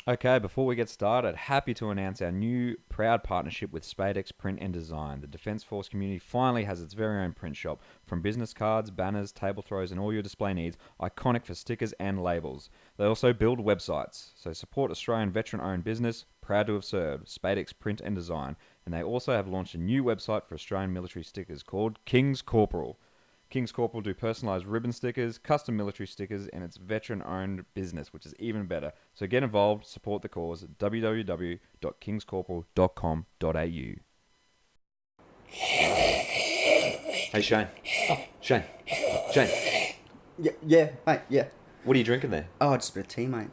Okay, before we get started, happy to announce our new proud partnership with Spadex Print and Design. The Defence Force community finally has its very own print shop. From business cards, banners, table throws, and all your display needs, iconic for stickers and labels. They also build websites, so support Australian veteran-owned business, proud to have served, Spadex Print and Design. And they also have launched a new website for Australian military stickers called King's Corporal. King's Corporal do personalised ribbon stickers, custom military stickers, and it's veteran-owned business, which is even better. So get involved, support the cause at www.kingscorporal.com.au. Hey, Shane. Shane. Yeah, mate, yeah. What are you drinking there? Oh, just a bit of tea, mate.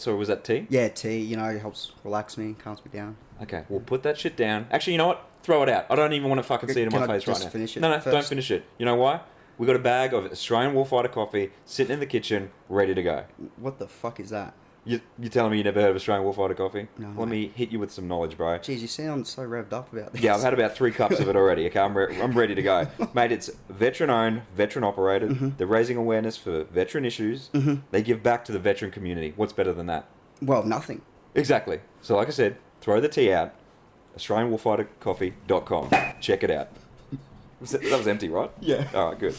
So was that tea? Yeah, tea, you know, it helps relax me, calms me down. Okay, well, put that shit down. Actually, you know what? Throw it out. I don't even want to fucking see it in my face right now. Finish it No, first? don't finish it. You know why? We got a bag of Australian Warfighter coffee sitting in the kitchen, ready to go. What the fuck is that? You telling me you never heard of Australian Warfighter coffee? No, Let mate. me hit you with some knowledge, bro. Jeez, you sound so revved up about this. Yeah, I've had about 3 cups of it already. Okay, I'm ready to go. Mate, it's veteran-owned, veteran-operated. Mm-hmm. They're raising awareness for veteran issues. Mm-hmm. They give back to the veteran community. What's better than that? Well, nothing. Exactly. So like I said, throw the tea out. AustralianWarfighterCoffee.com. Check it out. That was empty, right? Yeah. All right, good.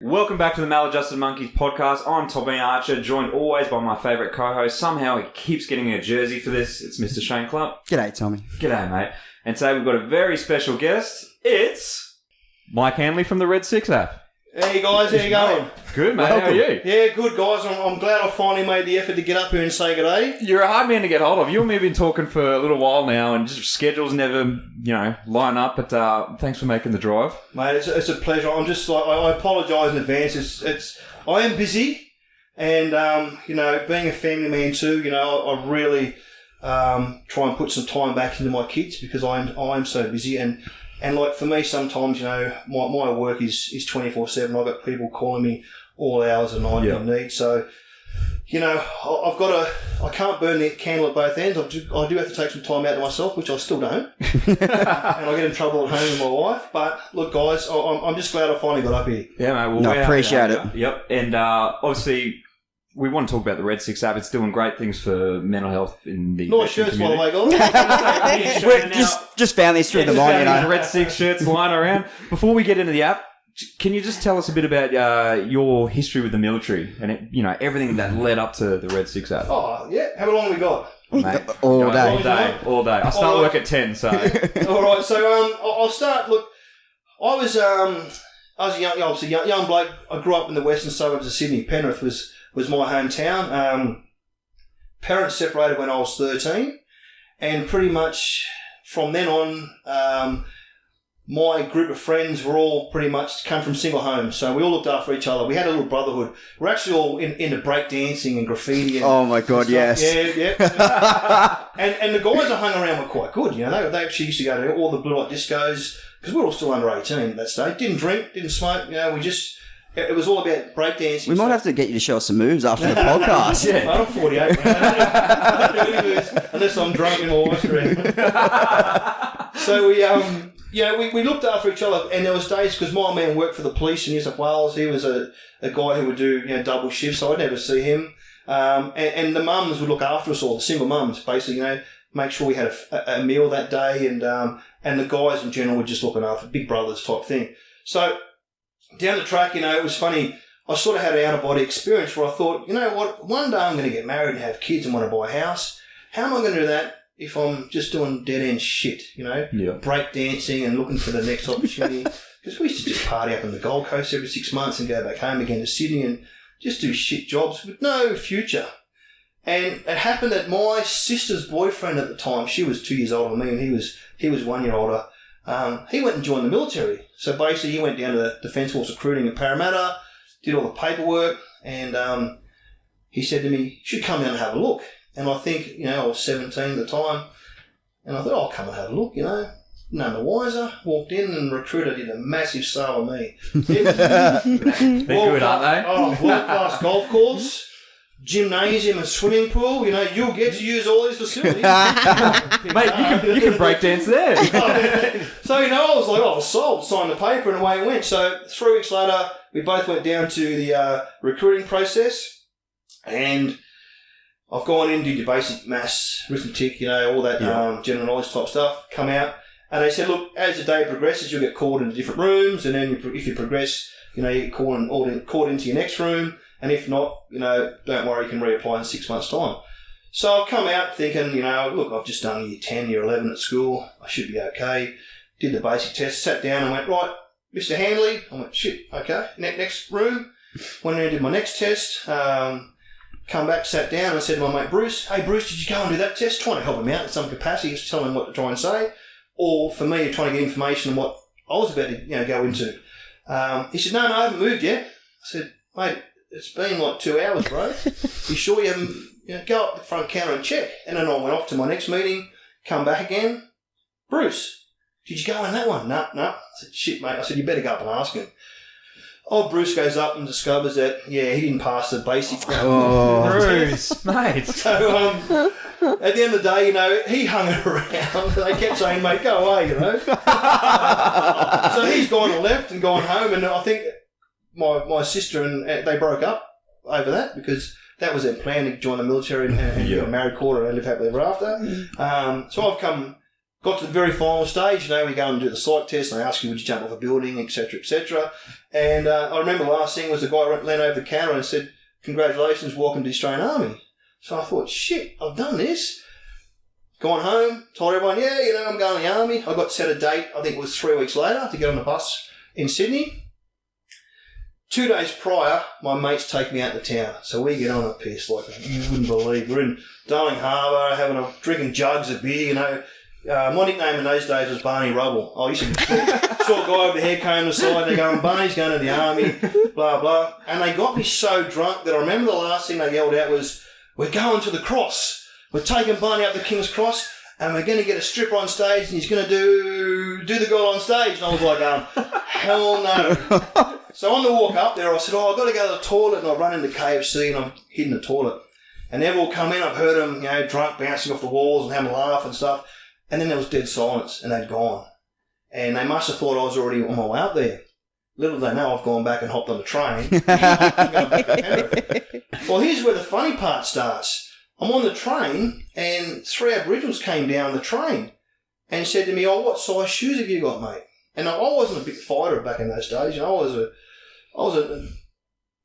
Welcome back to the Maladjusted Monkeys podcast. I'm Tommy Archer, joined always by my favourite co-host. Somehow he keeps getting a jersey for this. It's Mr. Shane Clump. G'day, Tommy. G'day, mate. And today we've got a very special guest. It's Mike Handley from the Redsix App. Hey guys, how you going? Good, mate. How are you? Yeah, good guys. I'm glad I finally made the effort to get up here and say g'day. You're a hard man to get hold of. You and me have been talking for a little while now, and just schedules never, line up. But thanks for making the drive, Mate, it's a pleasure. I'm just like I apologise in advance. I am busy, and being a family man too. I really try and put some time back into my kids because I'm so busy and like for me, sometimes, my work is 24/7. I've got people calling me all hours of the night in need. So, I can't burn the candle at both ends. I do have to take some time out to myself, which I still don't. And I get in trouble at home with my wife. But look, guys, I'm just glad I finally got up here. Yeah, mate. Well, No, appreciate it. Yep. And obviously, we want to talk about the Redsix App. It's doing great things for mental health in the Nice shirts, by the way, guys. We're just found these through the line, Redsix shirts lying around. Before we get into the app, can you just tell us a bit about your history with the military and everything that led up to the Redsix App? Oh, yeah. How long we got? Mate, All day. All day. I start work at 10, so... All right, so I'll start. Look, I was a young bloke. I grew up in the western suburbs of Sydney. Penrith was my hometown. Parents separated when I was 13, and pretty much from then on, my group of friends were all pretty much come from single homes. So we all looked after each other. We had a little brotherhood. We're actually all into break dancing and graffiti. And Oh my God, yes. Yeah. and the guys I hung around were quite good. They actually used to go to all the blue light discos because we were all still under 18 at that stage. Didn't drink, didn't smoke. It was all about breakdancing. We might have to get you to show us some moves after the podcast. Yeah. I'm 48. I don't do any moves unless I'm drunk in my wife's room. So we looked after each other, and there was days because my man worked for the police in New South Wales. He was a guy who would do double shifts, so I'd never see him. And the mums would look after us all, the single mums, basically, make sure we had a meal that day, and the guys in general were just looking after big brothers type thing. So down the track, it was funny. I sort of had an out-of-body experience where I thought, you know what, one day I'm going to get married and have kids and want to buy a house. How am I going to do that if I'm just doing dead-end shit, break dancing and looking for the next opportunity? Because we used to just party up on the Gold Coast every 6 months and go back home again to Sydney and just do shit jobs with no future. And it happened that my sister's boyfriend at the time, she was 2 years older than me and he was 1 year older, he went and joined the military. So basically he went down to the Defence Force recruiting in Parramatta, did all the paperwork, and he said to me, you should come down and have a look. And I think, I was 17 at the time, and I thought, I'll come and have a look, None the wiser. Walked in and recruiter did a massive sale on me. They're good, aren't they? Oh, world-class golf course, gymnasium and swimming pool. You know, you'll get to use all these facilities. Mate, you can break dance there. So, you know, I was sold, signed the paper, and away it went. So 3 weeks later, we both went down to the recruiting process, and I've gone in, did your basic maths, arithmetic, you know, all that general knowledge type stuff, come out, and they said, look, as the day progresses, you'll get called into different rooms, and then if you progress, you know, you get called into your next room, and if not, you know, don't worry, you can reapply in 6 months' time. So I've come out thinking, you know, look, I've just done year 10, year 11 at school, I should be okay. Did the basic test, sat down and went, right, Mr. Handley. I went, shit, okay. Next room. Went in and did my next test. Come back, sat down, and I said to my mate Bruce, hey Bruce, did you go and do that test? Trying to help him out in some capacity, just telling him what to try and say. Or for me, trying to get information on what I was about to, you know, go into. He said, no, I haven't moved yet. I said, mate, it's been like 2 hours, bro. You sure you haven't, you know, go up the front counter and check. And then I went off to my next meeting, come back again. Bruce, did you go in that one? No. I said, shit, mate. I said, you better go up and ask him. Oh, Bruce goes up and discovers that, yeah, he didn't pass the basic. Oh, Bruce, mate. So, at the end of the day, you know, he hung around. They kept saying, mate, go away, you know. So he's gone and left and gone home, and I think my sister and they broke up over that because that was their plan to join the military and get a married quarter and live happily ever after. So I've got to the very final stage, you know, we go and do the psych test, and they ask you, would you jump off a building, etc., etc. And I remember the last thing was the guy leaned over the counter and said, congratulations, welcome to the Australian Army. So I thought, shit, I've done this. Gone home, told everyone, yeah, you know, I'm going to the Army. I got set a date, I think it was 3 weeks later, to get on the bus in Sydney. 2 days prior, my mates take me out to town. So we get on a piss like you wouldn't believe. We're in Darling Harbour, drinking jugs of beer, you know. My nickname in those days was Barney Rubble. I used to short guy with the hair comb on the side. They're going, Barney's going to the Army, blah, blah. And they got me so drunk that I remember the last thing they yelled out was, we're going to the cross. We're taking Barney up the King's Cross, and we're going to get a stripper on stage, and he's going to do the girl on stage. And I was like, hell no. So on the walk up there, I said, I've got to go to the toilet, and I run into KFC, and I'm hidden in the toilet. And they've all come in. I've heard them, you know, drunk, bouncing off the walls and having a laugh and stuff. And then there was dead silence, and they'd gone. And they must have thought I was already on my way up there. Little did they know I've gone back and hopped on the train. Well, here's where the funny part starts. I'm on the train, and 3 Aboriginals came down the train and said to me, oh, what size shoes have you got, mate? And I wasn't a big fighter back in those days. You know, I was a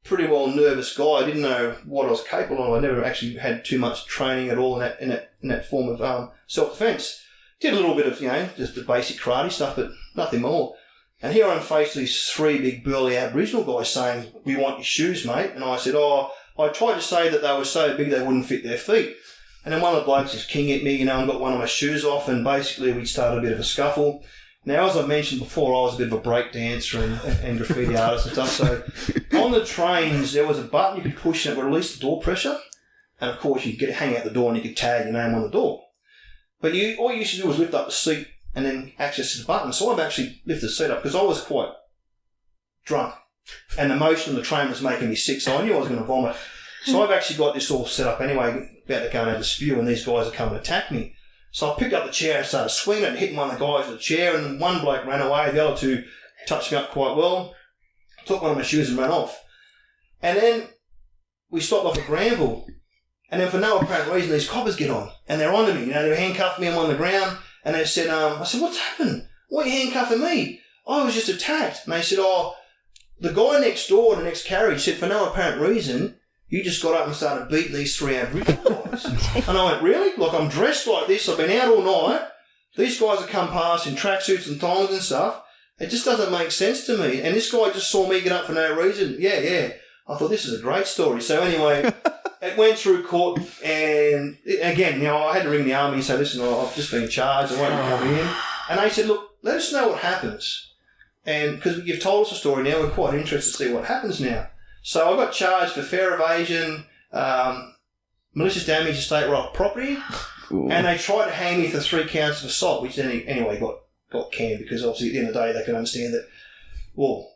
pretty well nervous guy. I didn't know what I was capable of. I never actually had too much training at all in that form of self-defense. Did a little bit of, you know, just the basic karate stuff, but nothing more. And here I'm faced with these 3 big burly Aboriginal guys saying, we want your shoes, mate. And I said, I tried to say that they were so big they wouldn't fit their feet. And then one of the blokes is king at me, you know, and got one of my shoes off, and basically we started a bit of a scuffle. Now, as I mentioned before, I was a bit of a break dancer and graffiti artist and stuff. So on the trains, there was a button you could push and it would release the door pressure. And of course, you could hang out the door and you could tag your name on the door. But all you used to do was lift up the seat and then access the button. So I've actually lifted the seat up because I was quite drunk. And the motion of the train was making me sick, so I knew I was going to vomit. So I've actually got this all set up anyway, about to go and have a spew, and these guys are coming to attack me. So I picked up the chair and started swinging it and hitting one of the guys with the chair, and one bloke ran away, the other 2 touched me up quite well, took one of my shoes and ran off. And then we stopped off at Granville, and then for no apparent reason, these coppers get on, and they're onto me, you know, they're handcuffing me, I'm on the ground, and they said, I said, what's happened? Why are you handcuffing me? I was just attacked. And they said, the guy next door in the next carriage said, for no apparent reason, you just got up and started beating these 3 Aboriginal guys. And I went, really? Like, I'm dressed like this, I've been out all night, these guys have come past in tracksuits and thongs and stuff, it just doesn't make sense to me. And this guy just saw me get up for no reason. Yeah. I thought, this is a great story. So anyway, it went through court, and again, you know, I had to ring the Army and say, listen, I've just been charged, I won't be coming in. And they said, look, let us know what happens. And because you've told us a story now, we're quite interested to see what happens now. So I got charged for fair evasion, malicious damage to state right property, and they tried to hang me for 3 counts of assault, which then anyway got canned because obviously at the end of the day they could understand that, well,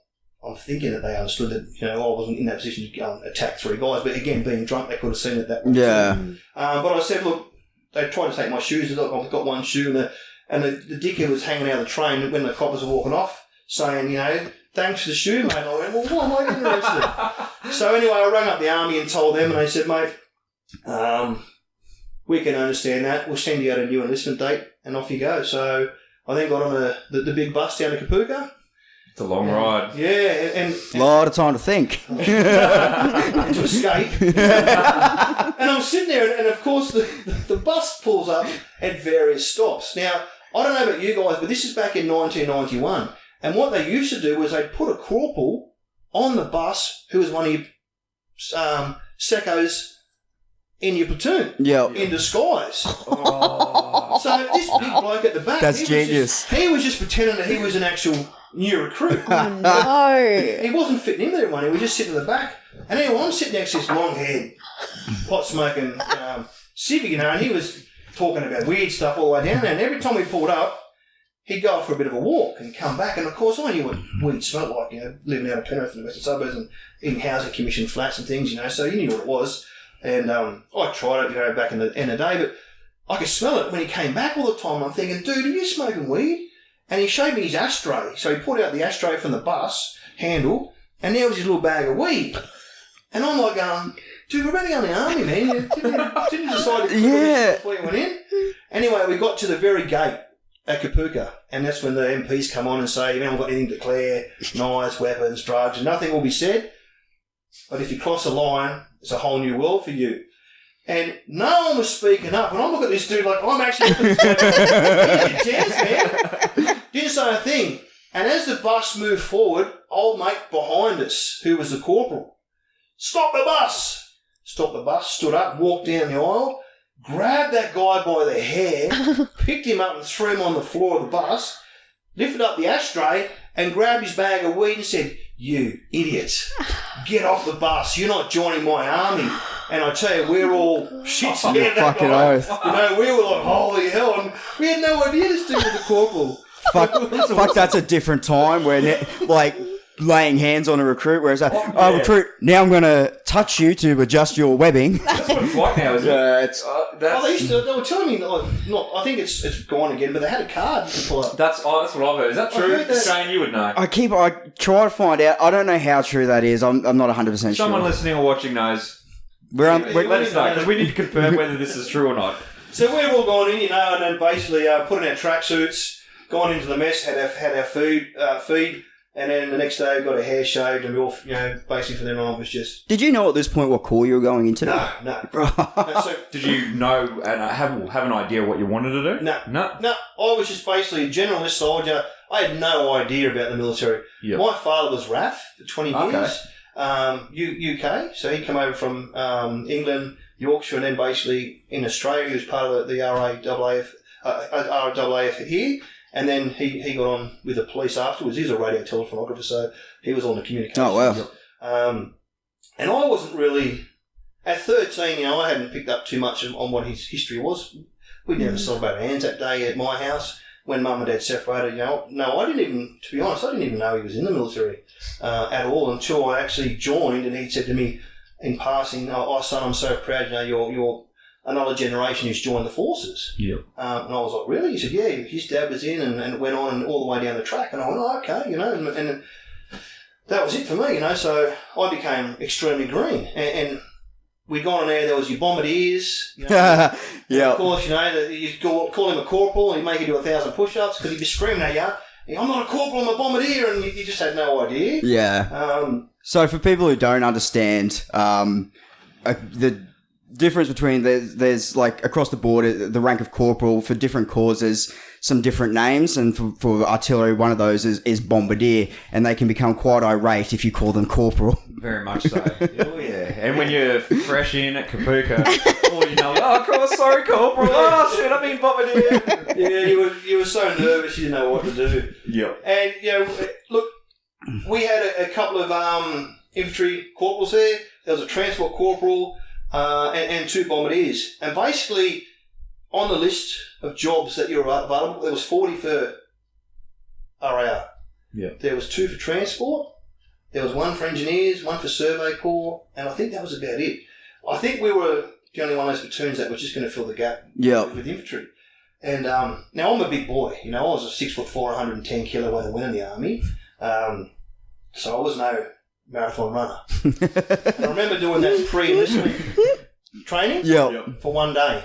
I'm thinking that they understood that, you know, I wasn't in that position to go and attack 3 guys. But again, being drunk, they could have seen it that way. Yeah. But I said, look, they tried to take my shoes. Look, I've got one shoe. And the dickhead was hanging out of the train when the coppers were walking off, saying, you know, thanks for the shoe, mate. And I went, well, why am I getting arrested? So anyway, I rang up the army and told them, and they said, mate, we can understand that. We'll send you out a new enlistment date, and off you go. So I then got on the big bus down to Kapuka. It's a long ride. Yeah, and A lot of time to think. to escape. And I'm sitting there, and of course the bus pulls up at various stops. Now, I don't know about you guys, but this is back in 1991. And what they used to do was they'd put a corporal on the bus who was one of your seccos in your platoon. Yeah. In disguise. Oh. So this big bloke at the back, That's genius. He was just pretending that he was an actual new recruit. Oh, no. He wasn't fitting in there, everyone. He was just sitting in the back. And anyway, I'm sitting next to this long-haired, pot-smoking civic, you know, and he was talking about weird stuff all the way down there. And every time we pulled up, he'd go for a bit of a walk and come back. And, of course, I knew what weed smelled like, you know, living out of Penrith in the western suburbs and in housing commission flats and things, you know, so you knew what it was. And I tried it, you know, back in the day, but I could smell it when he came back all the time. I'm thinking, dude, are you smoking weed? And he showed me his ashtray. So he pulled out the ashtray from the bus handle, and there was his little bag of weed. And I'm like, dude, we're about to go in the army, man. Didn't you decide to put this before you went in? Anyway, we got to the very gate at Kapuka, and that's when the MPs come on and say, you haven't got anything to declare, knives, weapons, drugs, and nothing will be said. But if you cross the line, it's a whole new world for you. And no one was speaking up. And I'm looking at this dude like, I'm actually looking at this guy. Chance, man. Didn't say a thing. And as the bus moved forward, old mate behind us, who was the corporal, stop the bus. Stopped the bus, stood up, walked down the aisle, grabbed that guy by the hair, picked him up and threw him on the floor of the bus, lifted up the ashtray and grabbed his bag of weed and said, you idiots, get off the bus. You're not joining my army. And I tell you, we're all shit scared. Fucking oath. You know, we were like, holy hell. And we had no idea this dude was a corporal. Fuck, that's a different time where, like, laying hands on a recruit, whereas recruit, now I'm going to touch you to adjust your webbing. That's what it's like now, isn't it? They were telling me, I think it's gone again, but they had a card to pull up. That's what I've heard. Is that true? Shane, you would know. I try to find out. I don't know how true that is. I'm not 100% sure. Someone listening or watching knows. We're let us know, because we need to confirm whether this is true or not. So we've all gone in, you know, and then basically put in our tracksuits, gone into the mess, had our food, feed, and then the next day got our hair shaved, and we all, you know, basically from then on was just... Did you know at this point what corps you were going into? No. So, did you know and have an idea what you wanted to do? No. I was just basically a generalist soldier. I had no idea about the military. Yep. My father was RAF for 20 years. UK, so he came over from England, Yorkshire, and then basically in Australia he was part of the RAAF here, and then he got on with the police afterwards. He's a radio telephonographer, so he was on the communications. Oh, wow. And I wasn't really, at 13, you know, I hadn't picked up too much on what his history was. We'd never celebrated Anzac Day at my house. When Mum and Dad separated, you know, no, I didn't even know he was in the military at all until I actually joined, and he said to me in passing, "Oh, son, I'm so proud, you know, you're another generation who's joined the forces." Yeah. And I was like, "Really?" He said, "Yeah, his dad was in, and it went on and all the way down the track." And I went, "Oh, okay," you know, and that was it for me, you know. So I became extremely green, and we'd gone on there was your bombardiers, you know. Yeah. Of course, you know, you call him a corporal and he'd make you do 1,000 push-ups because he'd be screaming at you, "I'm not a corporal, I'm a bombardier," and you just had no idea. Yeah. So for people who don't understand, the difference between there's like across the board, the rank of corporal for different causes, some different names, and for artillery, one of those is bombardier, and they can become quite irate if you call them corporal. Very much so. Oh, yeah. And when you're fresh in at Kapuka, all you know, "Oh, of course, sorry, corporal. Oh, shit, I mean bombardier." Yeah, you were so nervous, you didn't know what to do. Yeah. And, you know, look, we had a couple of infantry corporals there. There was a transport corporal and 2 bombardiers. And basically, on the list of jobs that you were available, there was 40 for RAR. Yeah. There was 2 for transport, There was one for engineers, one for survey corps, and I think that was about it. I think we were the only one of those platoons that was just going to fill the gap with infantry. And now I'm a big boy. I was a 6'4", 110 kilo when I went in the army. So I was no marathon runner. And I remember doing that pre-enlistment training for one day.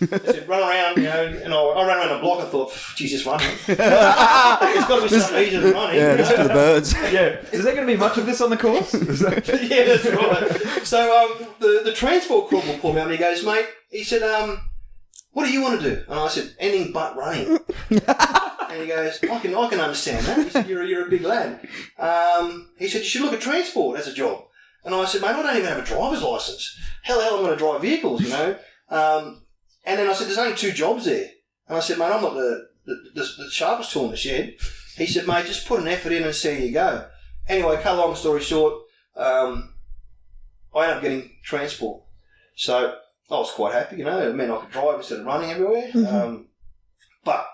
I said, run around, and I ran around the block. I thought, Jesus, running. It's got to be something easier than running. Yeah, just for the birds. Yeah. Is there going to be much of this on the course? Yeah, that's right. So the transport corporal pulled me up and he goes, mate, he said, what do you want to do? And I said, anything but running. And he goes, I can understand that. He said, you're a big lad. He said, you should look at transport as a job. And I said, mate, I don't even have a driver's license. How the hell am I going to drive vehicles, And then I said, there's only 2 jobs there. And I said, mate, I'm not the sharpest tool in the shed. He said, mate, just put an effort in and see how you go. Anyway, cut a long story short, I ended up getting transport. So I was quite happy, It meant I could drive instead of running everywhere. Mm-hmm. But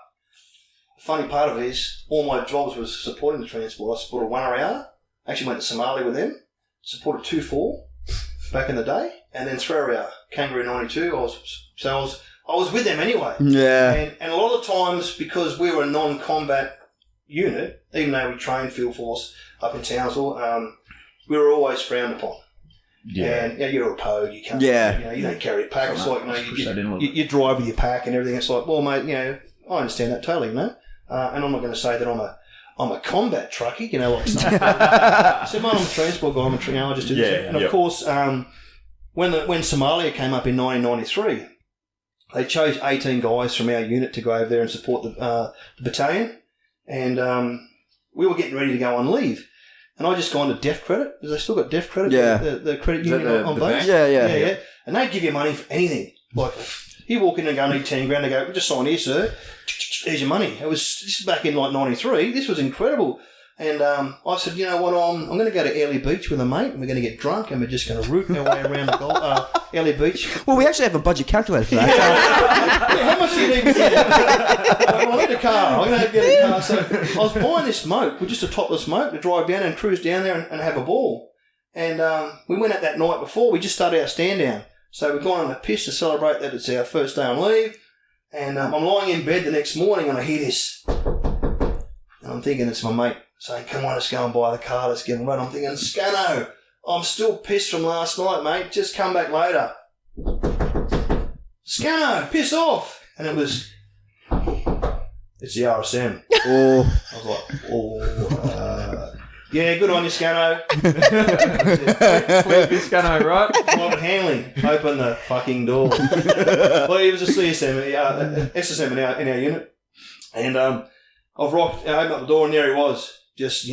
the funny part of it is all my jobs was supporting the transport. I supported 1 hour. Actually went to Somalia with them. Supported 2-4 back in the day. And then 3 hour, Kangaroo 92. I was with them anyway. Yeah. And a lot of the times, because we were a non-combat unit, even though we trained field force up in Townsville, we were always frowned upon. Yeah. And you're a pogue, you can't. Yeah. You don't carry a pack. It's like you drive with your pack and everything. It's like, well, mate, I understand that totally, And I'm not going to say that I'm a combat truckie, like some. I said, mate, I'm a transport guy. I just did this. And of course, when Somalia came up in 1993, they chose 18 guys from our unit to go over there and support the battalion, and we were getting ready to go on leave. And I just gone to Def Credit, because they still got Def Credit, the credit union on base. Yeah. And they give you money for anything. Like, you walk in and go, I need 10 grand, they go, just sign here, sir. Here's your money. This is back in like 93. This was incredible. And I said, you know what, I'm going to go to Airlie Beach with a mate, and we're going to get drunk, and we're just going to root our way around the Airlie Beach. Well, we actually have a budget calculator for that. How much do you need to get? I need a car. I'm going to get a car. So I was buying this smoke, with just a topless smoke, to drive down and cruise down there and have a ball. And we went out that night before. We just started our stand down. So we've gone on a piss to celebrate that it's our first day on leave. And I'm lying in bed the next morning, and I hear this. And I'm thinking it's my mate saying, come on, let's go and buy the car, let's get and run. I'm thinking, Scano, I'm still pissed from last night, mate. Just come back later. Scano, piss off. And it was, it's the RSM. Oh. I was like, yeah, good on you, Scano. Clear for Scano, right? Robert Handley, open the fucking door. Well, he was a CSM, SSM in our unit. And I've opened up the door, and there he was. Just,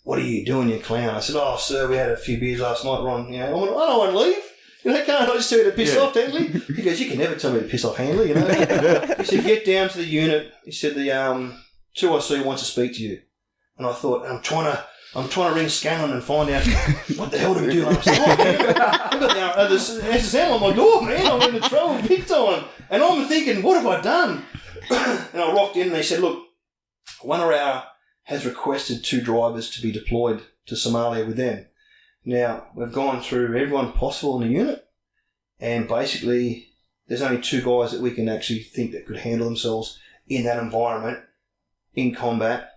what are you doing, you clown? I said, oh, sir, we had a few beers last night, Ron. I went, I don't want to leave. Can't I just tell you to piss off, Handley? He goes, you can never tell me to piss off, Handley, He said, get down to the unit. He said, the 2IC wants to speak to you. And I thought, I'm trying to ring Scanlon and find out what the hell did we do last night. I've got the SSM on my door, man. I'm in the trouble big time. And I'm thinking, what have I done? And I rocked in, and they said, look, 1 hour has requested 2 drivers to be deployed to Somalia with them. Now, we've gone through everyone possible in the unit, and basically there's only 2 guys that we can actually think that could handle themselves in that environment, in combat,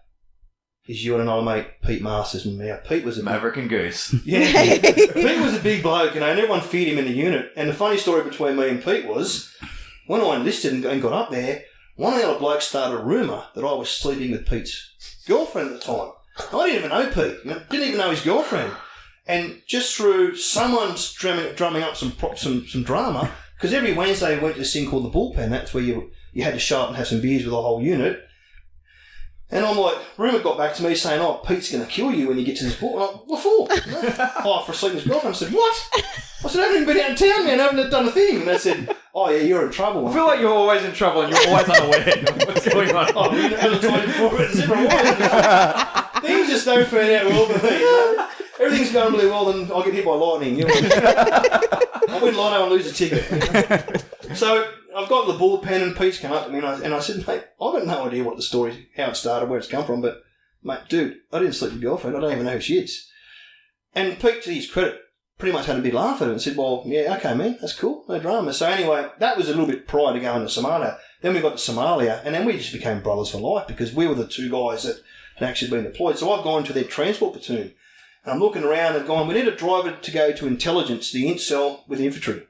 is you and another mate, Pete Masters. And now, Pete was a Maverick and Goose. Yeah, Pete was a big bloke, and everyone feared him in the unit. And the funny story between me and Pete was, when I enlisted and got up there, one of the other blokes started a rumour that I was sleeping with Pete's girlfriend at the time. I didn't even know Pete. Didn't even know his girlfriend. And just through someone's drumming up some drama, because every Wednesday we went to this thing called the Bullpen. That's where you had to show up and have some beers with the whole unit. And I'm like, rumour got back to me saying, oh, Pete's going to kill you when you get to this book. And I'm like, what for? Oh, for sleeping with his girlfriend. I said, what? I said, I haven't even been out in town, man. I haven't done a thing. And they said, oh, yeah, you're in trouble. I feel like you're always in trouble and you're always unaware of what's going on. Oh, we never told you before, but it's different. Things just don't turn out well for me. Everything's going really well, then I'll get hit by lightning. I win lotto and lose a ticket. So I've got the bullpen, and Pete's come up to me, and I said, mate, I've got no idea what the story, how it started, where it's come from, but, mate, dude, I didn't sleep with your girlfriend. I don't even know who she is. And Pete, to his credit, pretty much had a big laugh at it and said, well, yeah, okay, man, that's cool, no drama. So anyway, that was a little bit prior to going to Somalia. Then we got to Somalia, and then we just became brothers for life because we were the two guys that had actually been deployed. So I've gone to their transport platoon, and I'm looking around and going, we need a driver to go to intelligence, the int cell with the infantry.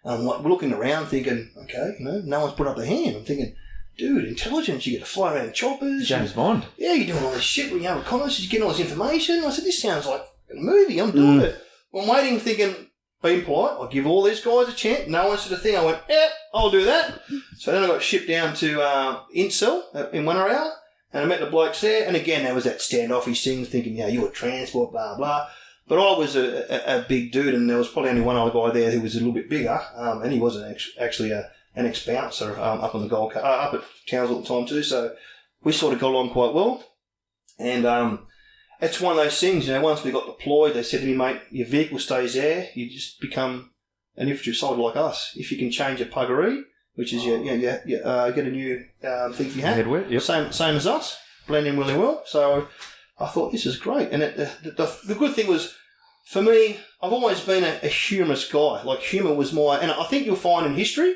And we're looking around thinking, okay, no one's put up their hand. I'm thinking, dude, intelligence, you get to fly around in choppers. James Bond. Yeah, you're doing all this shit when you have reconnaissance, you're getting all this information. I said, this sounds like a movie, I'm doing it. I'm waiting, thinking, being polite, I'll give all these guys a chance. No one said a thing. I went, yeah, I'll do that. So then I got shipped down to Incel in Wannerau, and I met the blokes there. And again, there was that standoffish thing, thinking, yeah, you're transport, blah, blah. But I was a big dude, and there was probably only one other guy there who was a little bit bigger, and he wasn't actually an ex-bouncer up on the Gold Coast, up at Townsville at the time too. So we sort of got along quite well. And it's one of those things, once we got deployed, they said to me, mate, your vehicle stays there, you just become an infantry soldier like us. If you can change your puggery, which is you get a new thing for your hat. Headwear, yep. Same as us, blend in really well. So I thought, this is great. And the good thing was, for me, I've always been a humorous guy. Like, humour was and I think you'll find in history,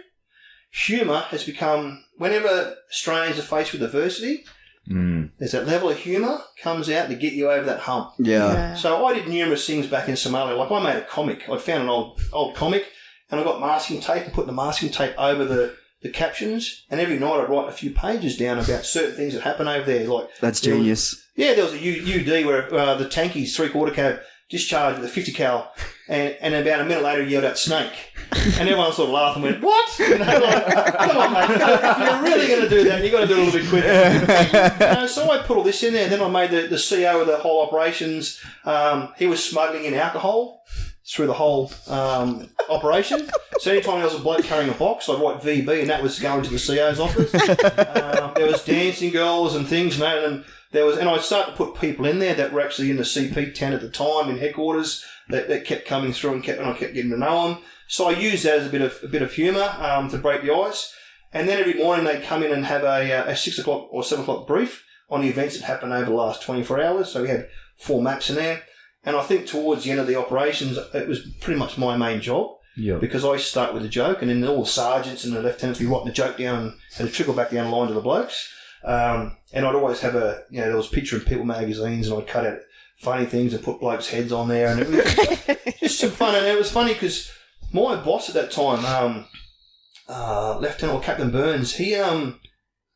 humour has become, whenever Australians are faced with adversity, there's that level of humour comes out to get you over that hump. Yeah. So I did numerous things back in Somalia. Like, I made a comic. I found an old comic, and I got masking tape and put the masking tape over the captions. And every night I'd write a few pages down about certain things that happen over there. Like, that's genius. There was a UD where the tankies 3/4 cab discharged with a 50 cal, and about a minute later he yelled out snake, and everyone sort of laughed and went, what? Like, come on, mate, if you're really going to do that, you've got to do it a little bit quicker. So I put all this in there, and then I made the CEO of the whole operations. He was smuggling in alcohol through the whole operation. So anytime there was a bloke carrying a box, I'd write VB, and that was going to the CEO's office. There was dancing girls and things, and I'd start to put people in there that were actually in the CP tent at the time in headquarters that kept coming through, and I kept getting to know them. So I used that as a bit of humour to break the ice. And then every morning they'd come in and have a 6 o'clock or 7 o'clock brief on the events that happened over the last 24 hours. So we had 4 maps in there. And I think towards the end of the operations, it was pretty much my main job. Yeah. Because I start with a joke, and then all the sergeants and the lieutenants would be writing the joke down and it'd trickle back down the line to the blokes. And I'd always have there was Picture in People magazines, and I'd cut out funny things and put blokes' heads on there, and it was just some fun. And it was funny because my boss at that time, Lieutenant or Captain Burns, he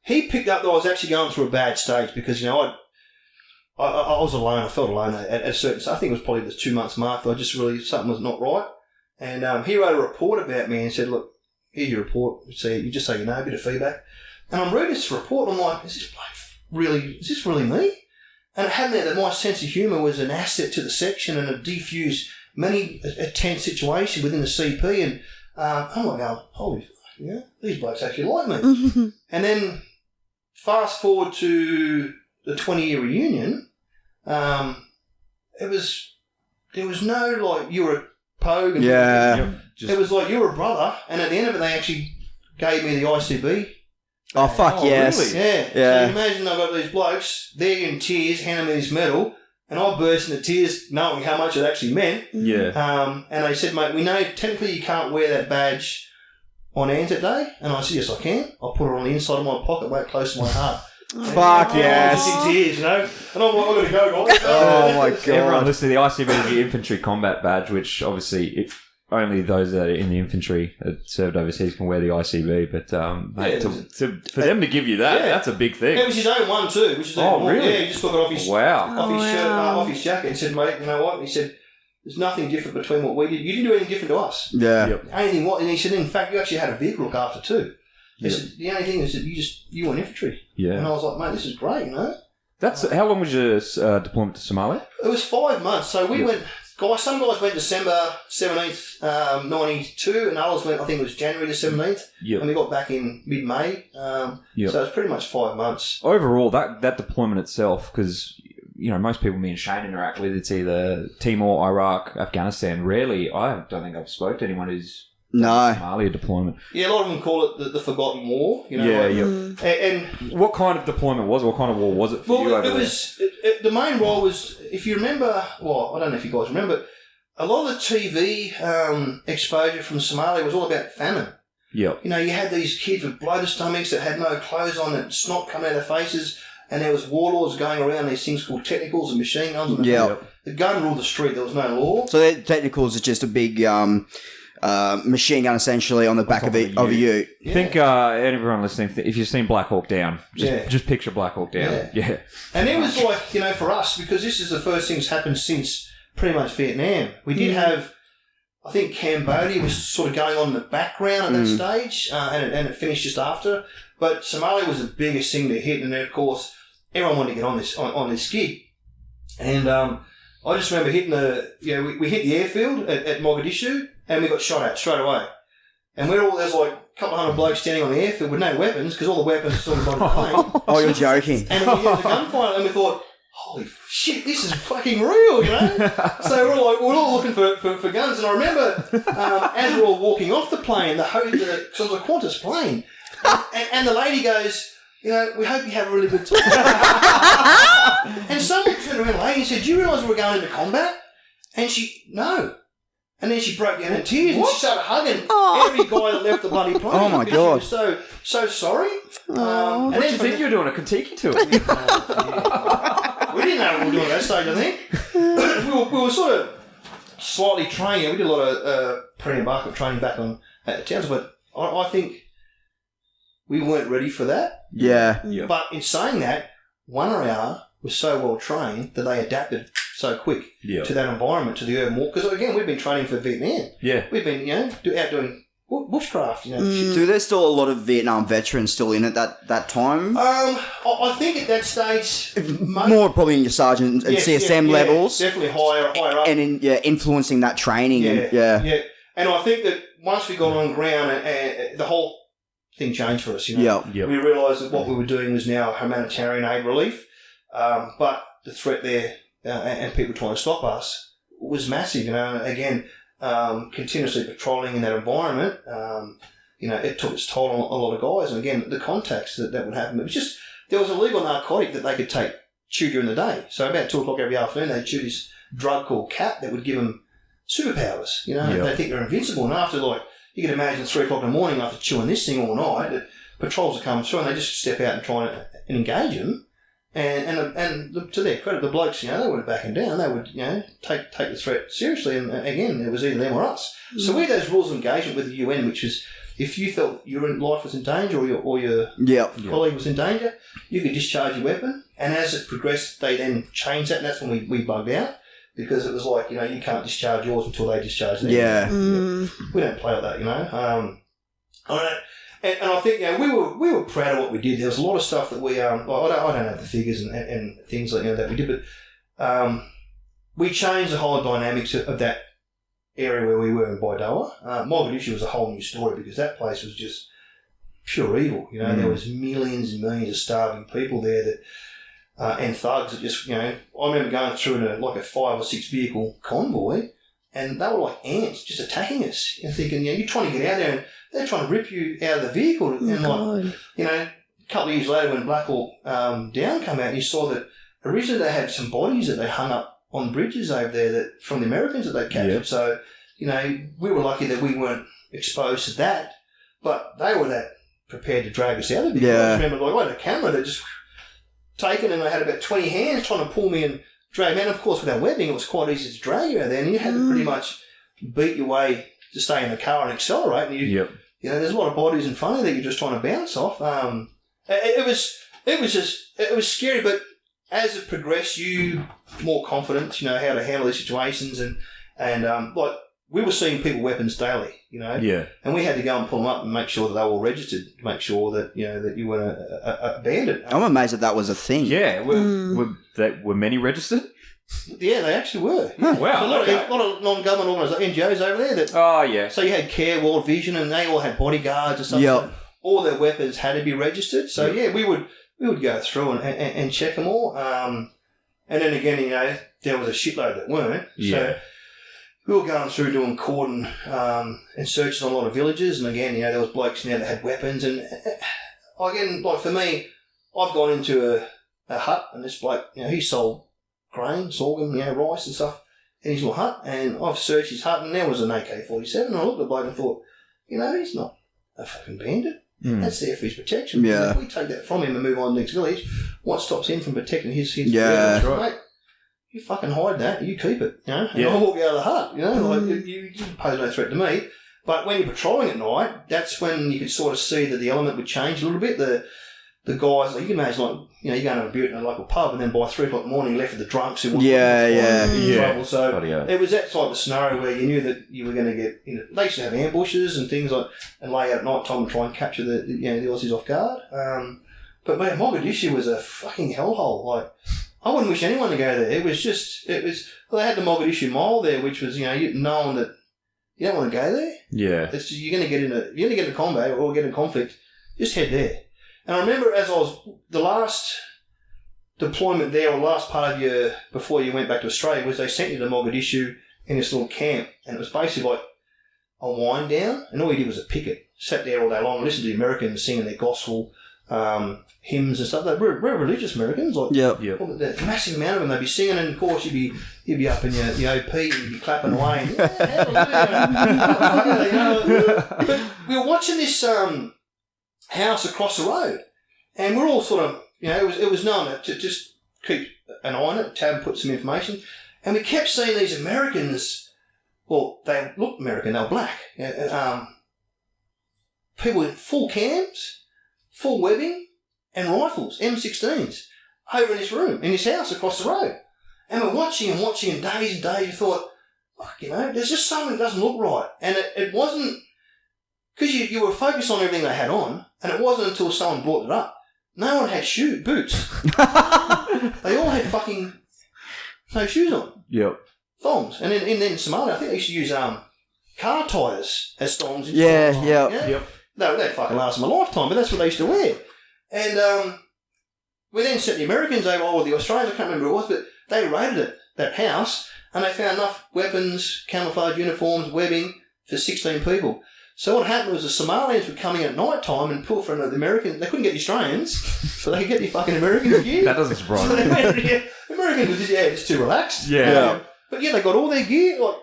picked up that I was actually going through a bad stage because I was alone. I felt alone at a certain. I think it was probably the 2 months mark that I just really something was not right. And he wrote a report about me and said, "Look, here's your report. You just say a bit of feedback." And I'm reading this report, and I'm like, is this really me? And it had that my sense of humour was an asset to the section, and it defused a tense situation within the CP. And I'm like, holy fuck, these blokes actually like me. And then fast forward to the 20-year reunion, there was no, like, you were a pogue. And it was like, you were a brother. And at the end of it, they actually gave me the ICB. Oh, fuck yes. Really? Yeah. So imagine I've got these blokes, they're in tears, handing me this medal, and I burst into tears knowing how much it actually meant. Yeah. And they said, mate, we know technically you can't wear that badge on Anzac Day. And I said, yes, I can. I'll put it on the inside of my pocket, way close to my heart. Fuck yes. I was in tears, And I'm like, I've got to go, guys. Oh, my God. Everyone listen to the ICB is the infantry combat badge, which obviously only those that are in the infantry that served overseas can wear the ICB. But mate, for them to give you that, that's a big thing. It was his own one too. Which is really? Yeah, he just took it off his shirt, off his jacket, and said, mate, you know what? And he said, there's nothing different between what we did. You didn't do anything different to us. Yeah. Yep. Anything what? And he said, in fact, you actually had a vehicle look after too. He said, the only thing is that you were infantry. Yeah. And I was like, mate, this is great, That's how long was your deployment to Somalia? It was 5 months. So we went. Some guys went December 17th, 92, and others went, I think it was January the 17th, and we got back in mid-May. So it was pretty much 5 months. Overall, that deployment itself, because most people me and Shane interact with, it's either Timor, Iraq, Afghanistan. Rarely, I don't think I've spoken to anyone who's Somalia deployment. Yeah, a lot of them call it the forgotten war. And what kind of deployment was it? What kind of war was it for you over there? the main role was, if you remember, well, I don't know if you guys remember, a lot of the TV exposure from Somalia was all about famine. Yep. You know, you had these kids with bloated stomachs that had no clothes on and snot coming out of their faces, and there was warlords going around these things called technicals and machine guns. And the gun ruled the street. There was no law. So the technicals is just a big machine gun essentially on the back of a ute. I think everyone listening, if you've seen Black Hawk Down, just picture Black Hawk Down. Yeah. And it was like, you know, for us, because this is the first thing that's happened since pretty much Vietnam. We did have, I think Cambodia was sort of going on in the background at that stage, and it finished just after. But Somalia was the biggest thing to hit, and then, of course, everyone wanted to get on this gig. And I just remember hitting we hit the airfield at Mogadishu, and we got shot at straight away. And there's like a couple of hundred blokes standing on the airfield with no weapons, because all the weapons were sort of on the plane. Oh, you're joking. And we had the gunfire, and we thought, holy shit, this is fucking real, you know? So we're all looking for guns. And I remember as we're all walking off the plane, because it was a Qantas plane, and the lady goes, you know, we hope you have a really good time. And someone turned around the lady and said, do you realise we're going into combat? And no. And then she broke down in tears and she started hugging every guy that left the bloody plane. Oh my God. She was so sorry. What did you think you were doing? A Kentucky tour? We didn't know what we were doing at that stage, I think. we were sort of slightly training. We did a lot of pre-embarkment training back on at the towns, but I think we weren't ready for that. Yeah. But in saying that, 1 hour was so well trained that they adapted so quick to that environment, to the urban walk. Because, again, we've been training for Vietnam. Yeah. We've been, you know, out doing bushcraft, you know. So there's still a lot of Vietnam veterans still in at that time? I think at that stage... More probably in your sergeant and CSM levels. Definitely higher up. And influencing that training. Yeah. And I think that once we got on ground, and the whole thing changed for us, you know. We realised that what we were doing was now humanitarian aid relief, but the threat there and people trying to stop us was massive, you know. Again, continuously patrolling in that environment, you know, it took its toll on a lot of guys. And again, the contacts that would happen, it was just, there was a legal narcotic that they could chew during the day. So about 2 o'clock every afternoon, they'd chew this drug called Cat that would give them superpowers, you know. They think they're invincible. And after, like, you can imagine 3 o'clock in the morning after chewing this thing all night, the patrols are coming through and they just step out and try and engage them. And to their credit, the blokes, you know, they weren't backing down. They would, you know, take the threat seriously. And again, it was either them or us. So we had those rules of engagement with the UN, which was if you felt your life was in danger or your colleague was in danger, you could discharge your weapon. And as it progressed, they then changed that, and that's when we bugged out. Because it was like, you know, you can't discharge yours until they discharge theirs. Yeah. We don't play like that, you know. And I think, you know, we were proud of what we did. There was a lot of stuff that we I don't have the figures and things like, you know, that we did, but we changed the whole dynamics of that area where we were in Baidoa. Mogadishu was a whole new story because that place was just pure evil. You know, there was millions and millions of starving people there that. And thugs that just, you know, I remember going through in a 5 or 6 vehicle convoy, and they were like ants just attacking us. And thinking, you know, you're trying to get out there, and they're trying to rip you out of the vehicle. And like, you know, a couple of years later, when Black Hawk Down came out, you saw that originally they had some bodies that they hung up on bridges over there that from the Americans that they captured. Yep. So, you know, we were lucky that we weren't exposed to that, but they were that prepared to drag us out of it. I remember, like, I had a camera that just taken, and I had about 20 hands trying to pull me and drag me. And of course, without webbing, it was quite easy to drag you out there, and you had to pretty much beat your way to stay in the car and accelerate. And you know, there's a lot of bodies in front of you that you're just trying to bounce off. It was scary, but as it progressed, you more confident, you know, how to handle these situations, and like we were seeing people weapons daily, you know, and we had to go and pull them up and make sure that they were all registered, to make sure that, you know, that you weren't a bandit. I'm amazed that was a thing. Yeah, were many registered? Yeah, they actually were. Oh, wow. So a lot of non-government organisations, NGOs over there. So you had Care, World Vision, and they all had bodyguards and stuff. Yep. All their weapons had to be registered. So we would go through and check them all. And then again, you know, there was a shitload that weren't. So we were going through doing cordon and searches on a lot of villages. And again, you know, there was blokes now that had weapons. And again, like for me, I've gone into a hut, and this bloke, he sold grain, sorghum, rice and stuff in his little hut, and I've searched his hut, and there was an AK-47, and I looked at the bloke and thought, he's not a fucking bandit. That's there for his protection. Yeah. If we take that from him and move on to the next village, what stops him from protecting his Yeah. right. Mate, you fucking hide that, you keep it, and I'll walk out of the hut, you pose no threat to me. But when you're patrolling at night, that's when you could sort of see that the element would change a little bit. The guys, you can imagine, you're going to have a beer in a local pub, and then by 3 o'clock in the morning, left with the drunks who want trouble. So it was that type of scenario where you knew that you were going to get. They used to have ambushes and things and lay out at night time and try and capture the Aussies off guard. But man, Mogadishu was a fucking hellhole. Like, I wouldn't wish anyone to go there. It was. Well, they had the Mogadishu Mole there, which was known that you don't want to go there. Yeah, you're going to get into combat or get in conflict. Just head there. And I remember as I was, the last deployment there, or last part of your, before you went back to Australia, was they sent you to Mogadishu in this little camp, and it was basically like a wind down, and all you did was a picket. Sat there all day long, listened to the Americans singing their gospel hymns and stuff. They were religious Americans. Like, the massive amount of them, they'd be singing, and of course you'd be up in your OP, and you'd be clapping away. But we were watching this house across the road, and we're all sort of, it was known to just keep an eye on it, tab, put some information, and we kept seeing these Americans. Well, they looked American, they were black. People in full cams, full webbing, and rifles, M16s, over in this room, in this house across the road. And we're watching and days and days, you thought, fuck, there's just something that doesn't look right. And it wasn't, because you were focused on everything they had on, and it wasn't until someone brought it up. No one had boots. They all had fucking no shoes on. Yep. Thongs. And in Somalia, I think they used to use car tyres as thongs. Yep. They'd fucking last them a lifetime, but that's what they used to wear. And we then sent the Americans over, or the Australians, I can't remember who it was, but they raided that house, and they found enough weapons, camouflage uniforms, webbing for 16 people. So what happened was the Somalians were coming at night time and pull from the Americans. They couldn't get the Australians, so they could get the fucking Americans gear. That doesn't surprise me. Americans were just too relaxed. Yeah. But they got all their gear, like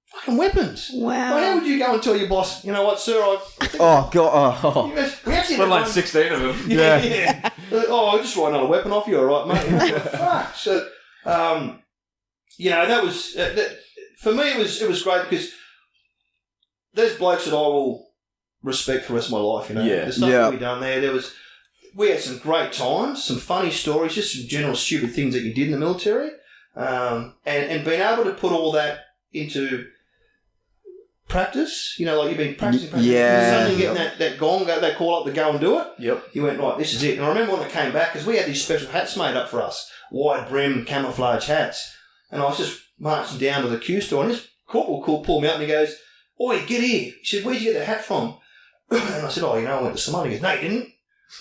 fucking weapons. Wow. Well, how would you go and tell your boss, you know what, sir, Oh, God. we actually Let alone 16 of them. Yeah. I'll just write another weapon off you, all right, mate? Fuck. So, that was, for me, it was great because there's blokes that I will respect for the rest of my life, The stuff that we done there, we had some great times, some funny stories, just some general stupid things that you did in the military. And being able to put all that into practice, like you've been practicing, suddenly getting that gong, they call up to go and do it. Yep. You went, right, this is it. And I remember when I came back, because we had these special hats made up for us, wide brim camouflage hats. And I was just marching down to the Q store, and this corporal pulled me up and he goes, "Oi, get here." He said, "Where'd you get that hat from?" And I said, "I went to Somalia." He goes, "No, you didn't."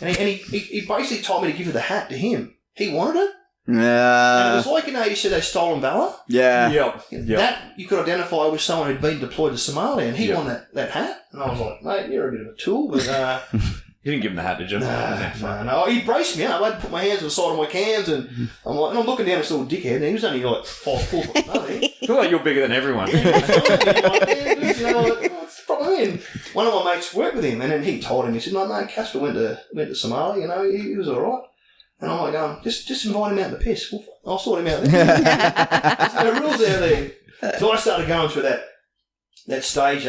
And he basically told me to give the hat to him. He wanted it. And it was like, you said they stolen valour. Yeah. Yep. That you could identify with someone who'd been deployed to Somalia, and he wanted that hat. And I was like, "Mate, you're a bit of a tool." But You didn't give him the hat, did you? No. He braced me up. I'd put my hands on the side of my cams, and I'm looking down at this little dickhead, and he was only like 5 foot nothing. I feel like you're bigger than everyone. One of my mates worked with him, and then he told him, he said, "No, Casper went to Somalia, he was all right." And I'm like, just invite him out to piss. I'll sort him out there. There's no rules out there. So I started going through that stage.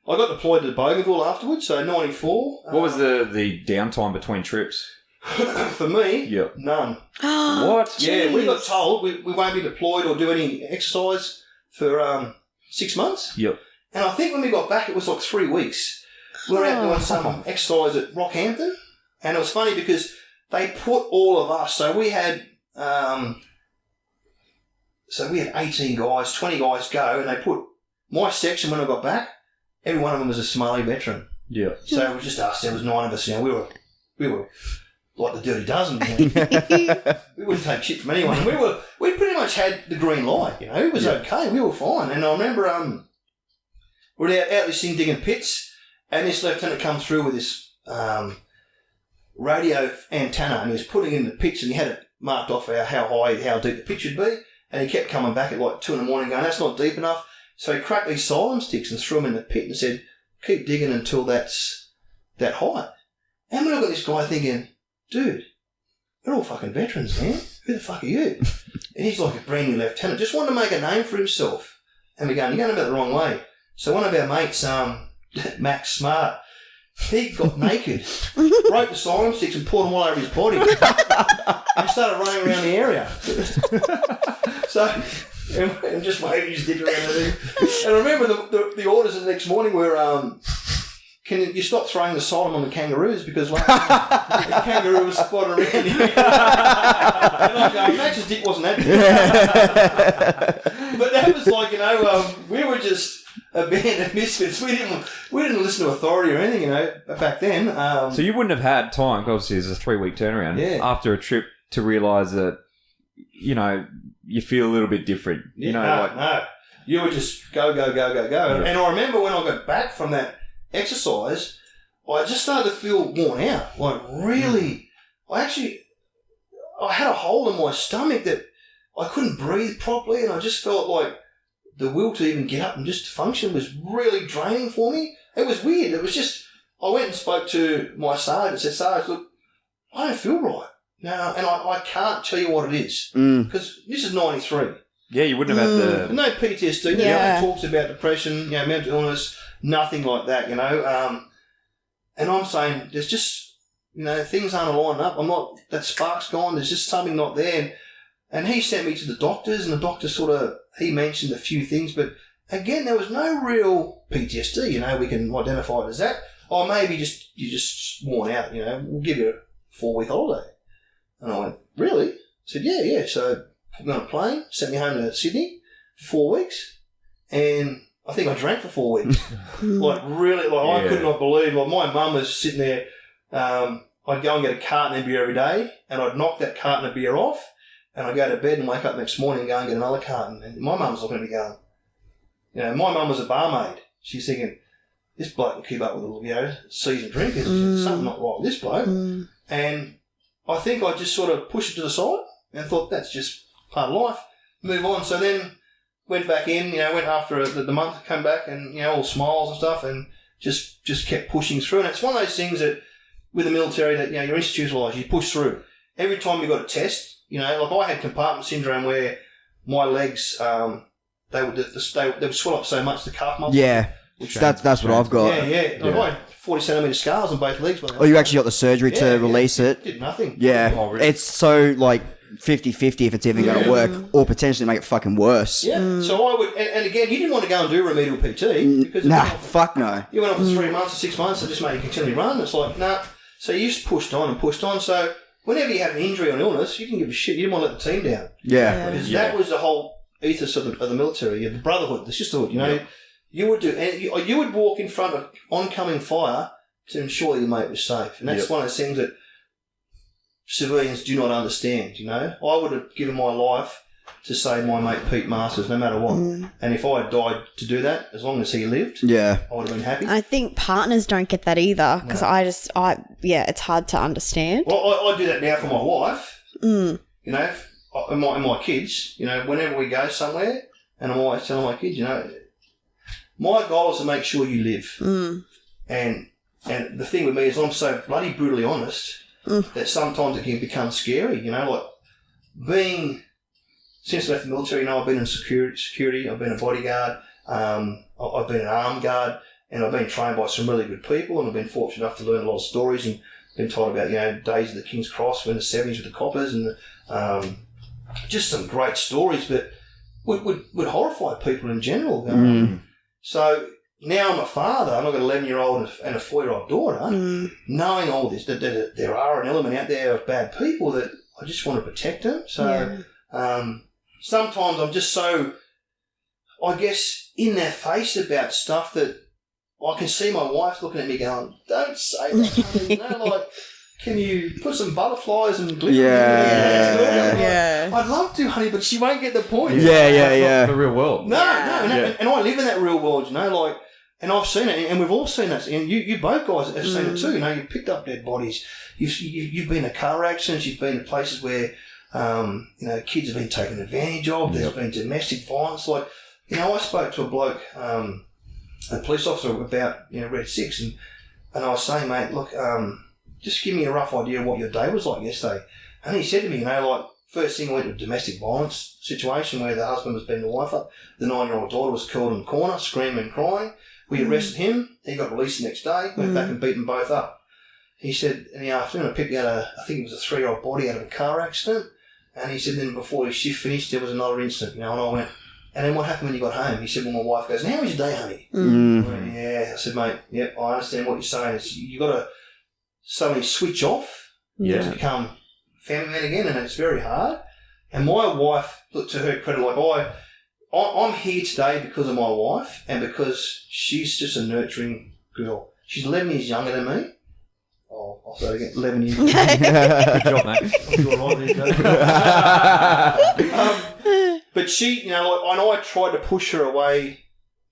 I got deployed to Bougainville afterwards, so 94. What was the downtime between trips? For me, none. What? Yeah, we got told we won't be deployed or do any exercise for 6 months. Yep. And I think when we got back, it was like 3 weeks. We were out doing some exercise at Rockhampton, and it was funny because they put all of us. So we had 18 guys, 20 guys go, and they put my section when I got back. Every one of them was a Somali veteran. Yeah. So it was just us. There was 9 of us. We were like the dirty dozen. We wouldn't take shit from anyone. We pretty much had the green light. It was okay. We were fine. And I remember we're out this thing digging pits, and this lieutenant comes through with this radio antenna, and he was putting in the pitch, and he had it marked off how high, how deep the pitch would be, and he kept coming back at like 2 a.m. going, that's not deep enough. So he cracked these silent sticks and threw them in the pit and said, keep digging until that's that height. And we look at this guy thinking, dude, we're all fucking veterans, man. Who the fuck are you? And he's like a brand new lieutenant. Just wanted to make a name for himself. And we're going, you're going about the wrong way. So one of our mates, Max Smart, he got naked, broke the silent sticks and poured them all over his body and started running around the area. So, and just waving his dick around the thing. And I remember the orders the next morning were, can you stop throwing the solemn on the kangaroos because like, the kangaroo was spotted around here. And I'm going, Max's dick wasn't that big. But that was like, we were just a band of misfits. We didn't listen to authority or anything, back then. So you wouldn't have had time, obviously there's a 3-week turnaround, after a trip to realise that, you feel a little bit different. No. You would just go. Yeah. And I remember when I got back from that exercise, I just started to feel worn out. Like really, I had a hole in my stomach that I couldn't breathe properly, and I just felt like the will to even get up and just function was really draining for me. It was weird. It was just, I went and spoke to my sergeant and said, Sarge, look, I don't feel right. No, and I can't tell you what it is. Because this is 93. Yeah, you wouldn't have had no PTSD. Yeah. No one talks about depression, mental illness, nothing like that, And I'm saying there's just, things aren't lining up. I'm not, that spark's gone. There's just something not there. And he sent me to the doctors, and the doctor he mentioned a few things, but again, there was no real PTSD. We can identify it as that. Or maybe you're just worn out, we'll give you a 4-week holiday. And I went, really? I said, yeah. So I got on a plane, sent me home to Sydney for 4 weeks, and I think I drank for 4 weeks. I could not believe. Like, my mum was sitting there, I'd go and get a carton of beer every day, and I'd knock that carton of beer off, and I'd go to bed and wake up next morning and go and get another carton. And my mum's looking at me going, my mum was a barmaid. She's thinking, this bloke will keep up with seasoned drinkers. Something not right with this bloke. And I think I just sort of pushed it to the side and thought that's just part of life. Move on. So then went back in, went after the month, come back and, all smiles and stuff, and just kept pushing through. And it's one of those things that with the military that, you're institutionalised, you push through. Every time you got a test, like I had compartment syndrome where my legs, they would swell up so much, the calf muscle. Yeah, that's what I've got. Yeah. I had 40 centimetre scars on both legs. Oh, you actually got the surgery to release it? Did nothing. Yeah, oh, really? It's so 50-50 if it's even going to work, or potentially make it fucking worse. Yeah, so I would, and again, you didn't want to go and do remedial PT because fuck no. You went on for 3 months or 6 months, and just made you continually run. It's like, nah. So you just pushed on. So whenever you had an injury or an illness, you didn't give a shit. You didn't want to let the team down. Yeah, because that was the whole ethos of the military, the brotherhood, the sisterhood. You would do, and you would walk in front of oncoming fire to ensure your mate was safe, and that's one of those things that civilians do not understand. I would have given my life to save my mate Pete Masters, no matter what. And if I had died to do that, as long as he lived, I would have been happy. I think partners don't get that either, because it's hard to understand. Well, I do that now for my wife. And my kids. Whenever we go somewhere, and I'm always telling my kids, my goal is to make sure you live. And the thing with me is I'm so bloody brutally honest that sometimes it can become scary. Since I left the military, I've been in security, I've been a bodyguard, I've been an armed guard, and I've been trained by some really good people, and I've been fortunate enough to learn a lot of stories and been told about, days of the King's Cross in the 70s with the coppers, and just some great stories that would horrify people in general. So now I'm a father, and I've got an 11-year-old and a 4-year-old daughter, knowing all this, that there are an element out there of bad people that I just want to protect them. So sometimes I'm just so, I guess, in their face about stuff that I can see my wife looking at me going, don't say that, honey. Can you put some butterflies and glitter? Yeah. I'd love to, honey, but she won't get the point. Yeah. The real world. No, and I live in that real world, And I've seen it, and we've all seen it, and you both guys have seen it too. You know, you've picked up dead bodies. You've been to car accidents. You've been to places where, you know, kids have been taken advantage of. There's been domestic violence. Like, you know, I spoke to a bloke, a police officer about, you know, Redsix, and I was saying, mate, look, just give me a rough idea of what your day was like yesterday. And he said to me, you know, like, first thing I went to a domestic violence situation where the husband was beating the wife up. The 9-year-old daughter was curled in the corner, screaming and crying. We arrested him. He got released the next day. Went back and beat them both up. He said in the afternoon, I picked out I think it was a 3-year-old body out of a car accident. And he said then before his shift finished, there was another incident, you know, and I went, and then what happened when you got home? He said, well, my wife goes, now how was your day, honey? I went, yeah. I said, mate, yep, I understand what you're saying. It's, you got to suddenly switch off to become family man again, and it's very hard. And my wife, look, to her credit, like I'm here today because of my wife and because she's just a nurturing girl. She's 11 years younger than me. Oh, I'll say it again, 11 years younger. Good job, mate. I'm doing right these days. But she, you know, I know I tried to push her away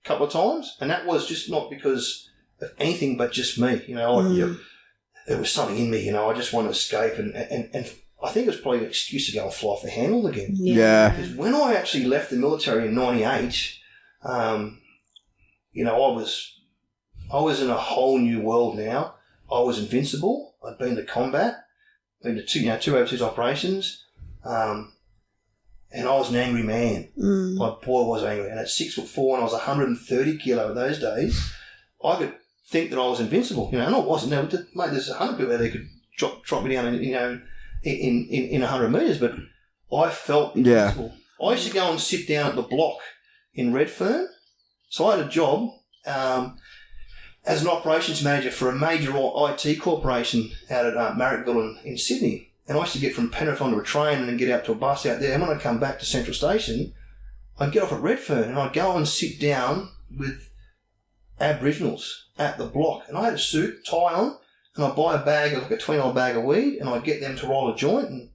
a couple of times, and that was just not because of anything but just me. You know, there was something in me, you know, I just wanted to escape, and I think it was probably an excuse to go and fly for Handley again. Yeah. Because when I actually left the military in 98, you know, I was in a whole new world now. I was invincible. I'd been to combat, been to two overseas operations, and I was an angry man. Like, boy, was I angry. And at 6'4" and I was 130 kilo those days, I could think that I was invincible, you know, and I wasn't. Now, mate, there's 100 people that could drop me down, you know, in 100 metres, but I felt invincible. I used to go and sit down at the block in Redfern. So I had a job as an operations manager for a major IT corporation out at Marrickville in Sydney. And I used to get from Penrith onto a train and then get out to a bus out there. And when I'd come back to Central Station, I'd get off at Redfern and I'd go and sit down with Aboriginals at the block. And I had a suit, tie on, and I'd buy a bag of, like a $20 bag of weed, and I'd get them to roll a joint and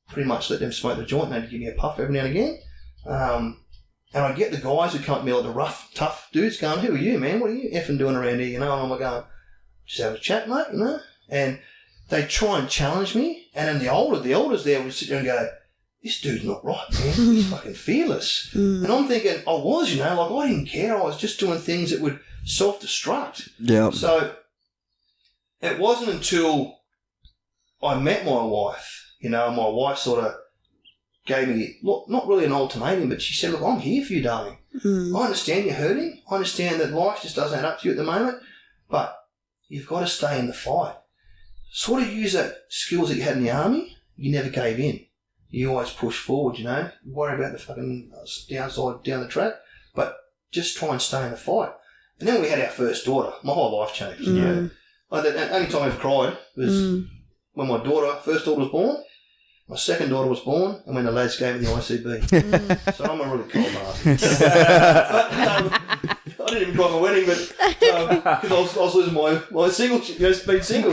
pretty much let them smoke the joint, and they'd give me a puff every now and again. And I'd get the guys who come up to me, like the rough, tough dudes, going, who are you, man? What are you effing doing around here? You know, and I'm like going, just have a chat, mate, you know? And they'd try and challenge me, and then the elders there would sit there and go, this dude's not right, man. He's fucking fearless. And I'm thinking, I was, you know, like I didn't care. I was just doing things that would self-destruct. Yeah. So it wasn't until I met my wife, you know, my wife sort of gave me, look, not really an ultimatum, but she said, look, I'm here for you, darling. I understand you're hurting. I understand that life just doesn't add up to you at the moment, but you've got to stay in the fight. Sort of use that skills that you had in the army. You never gave in. You always push forward, you know. Worry about the fucking downside down the track, but just try and stay in the fight. And then we had our first daughter. My whole life changed. Yeah. Like the only time I ever cried was when my first daughter was born, my second daughter was born, and when the lads gave me the ICB. So I'm a really cold bastard. I didn't even cry at my wedding, but because I was losing my single, you know, being single.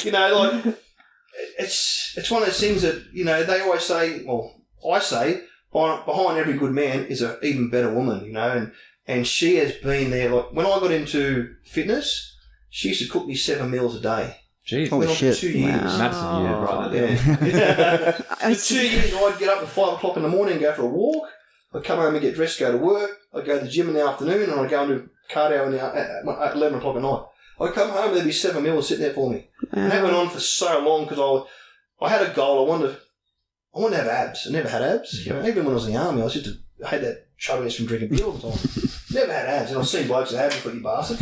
You know, like it's one of those things that, you know, they always say. Well, I say behind every good man is an even better woman. You know, and she has been there. Like when I got into fitness, she used to cook me 7 meals a day. Jeez. Holy shit. For 2 years. Wow. Madison, yeah, right there. Yeah. For 2 years, I'd get up at 5 o'clock in the morning and go for a walk. I'd come home and get dressed, go to work. I'd go to the gym in the afternoon, and I'd go and do cardio at 11 o'clock at night. I'd come home and there'd be 7 meals sitting there for me. Wow. And that went on for so long because I had a goal. I wanted to have abs. I never had abs. You know, even when I was in the army, I had that chubbiness from drinking beer all the time. Never had abs. And I've seen blokes that have, but you bastard.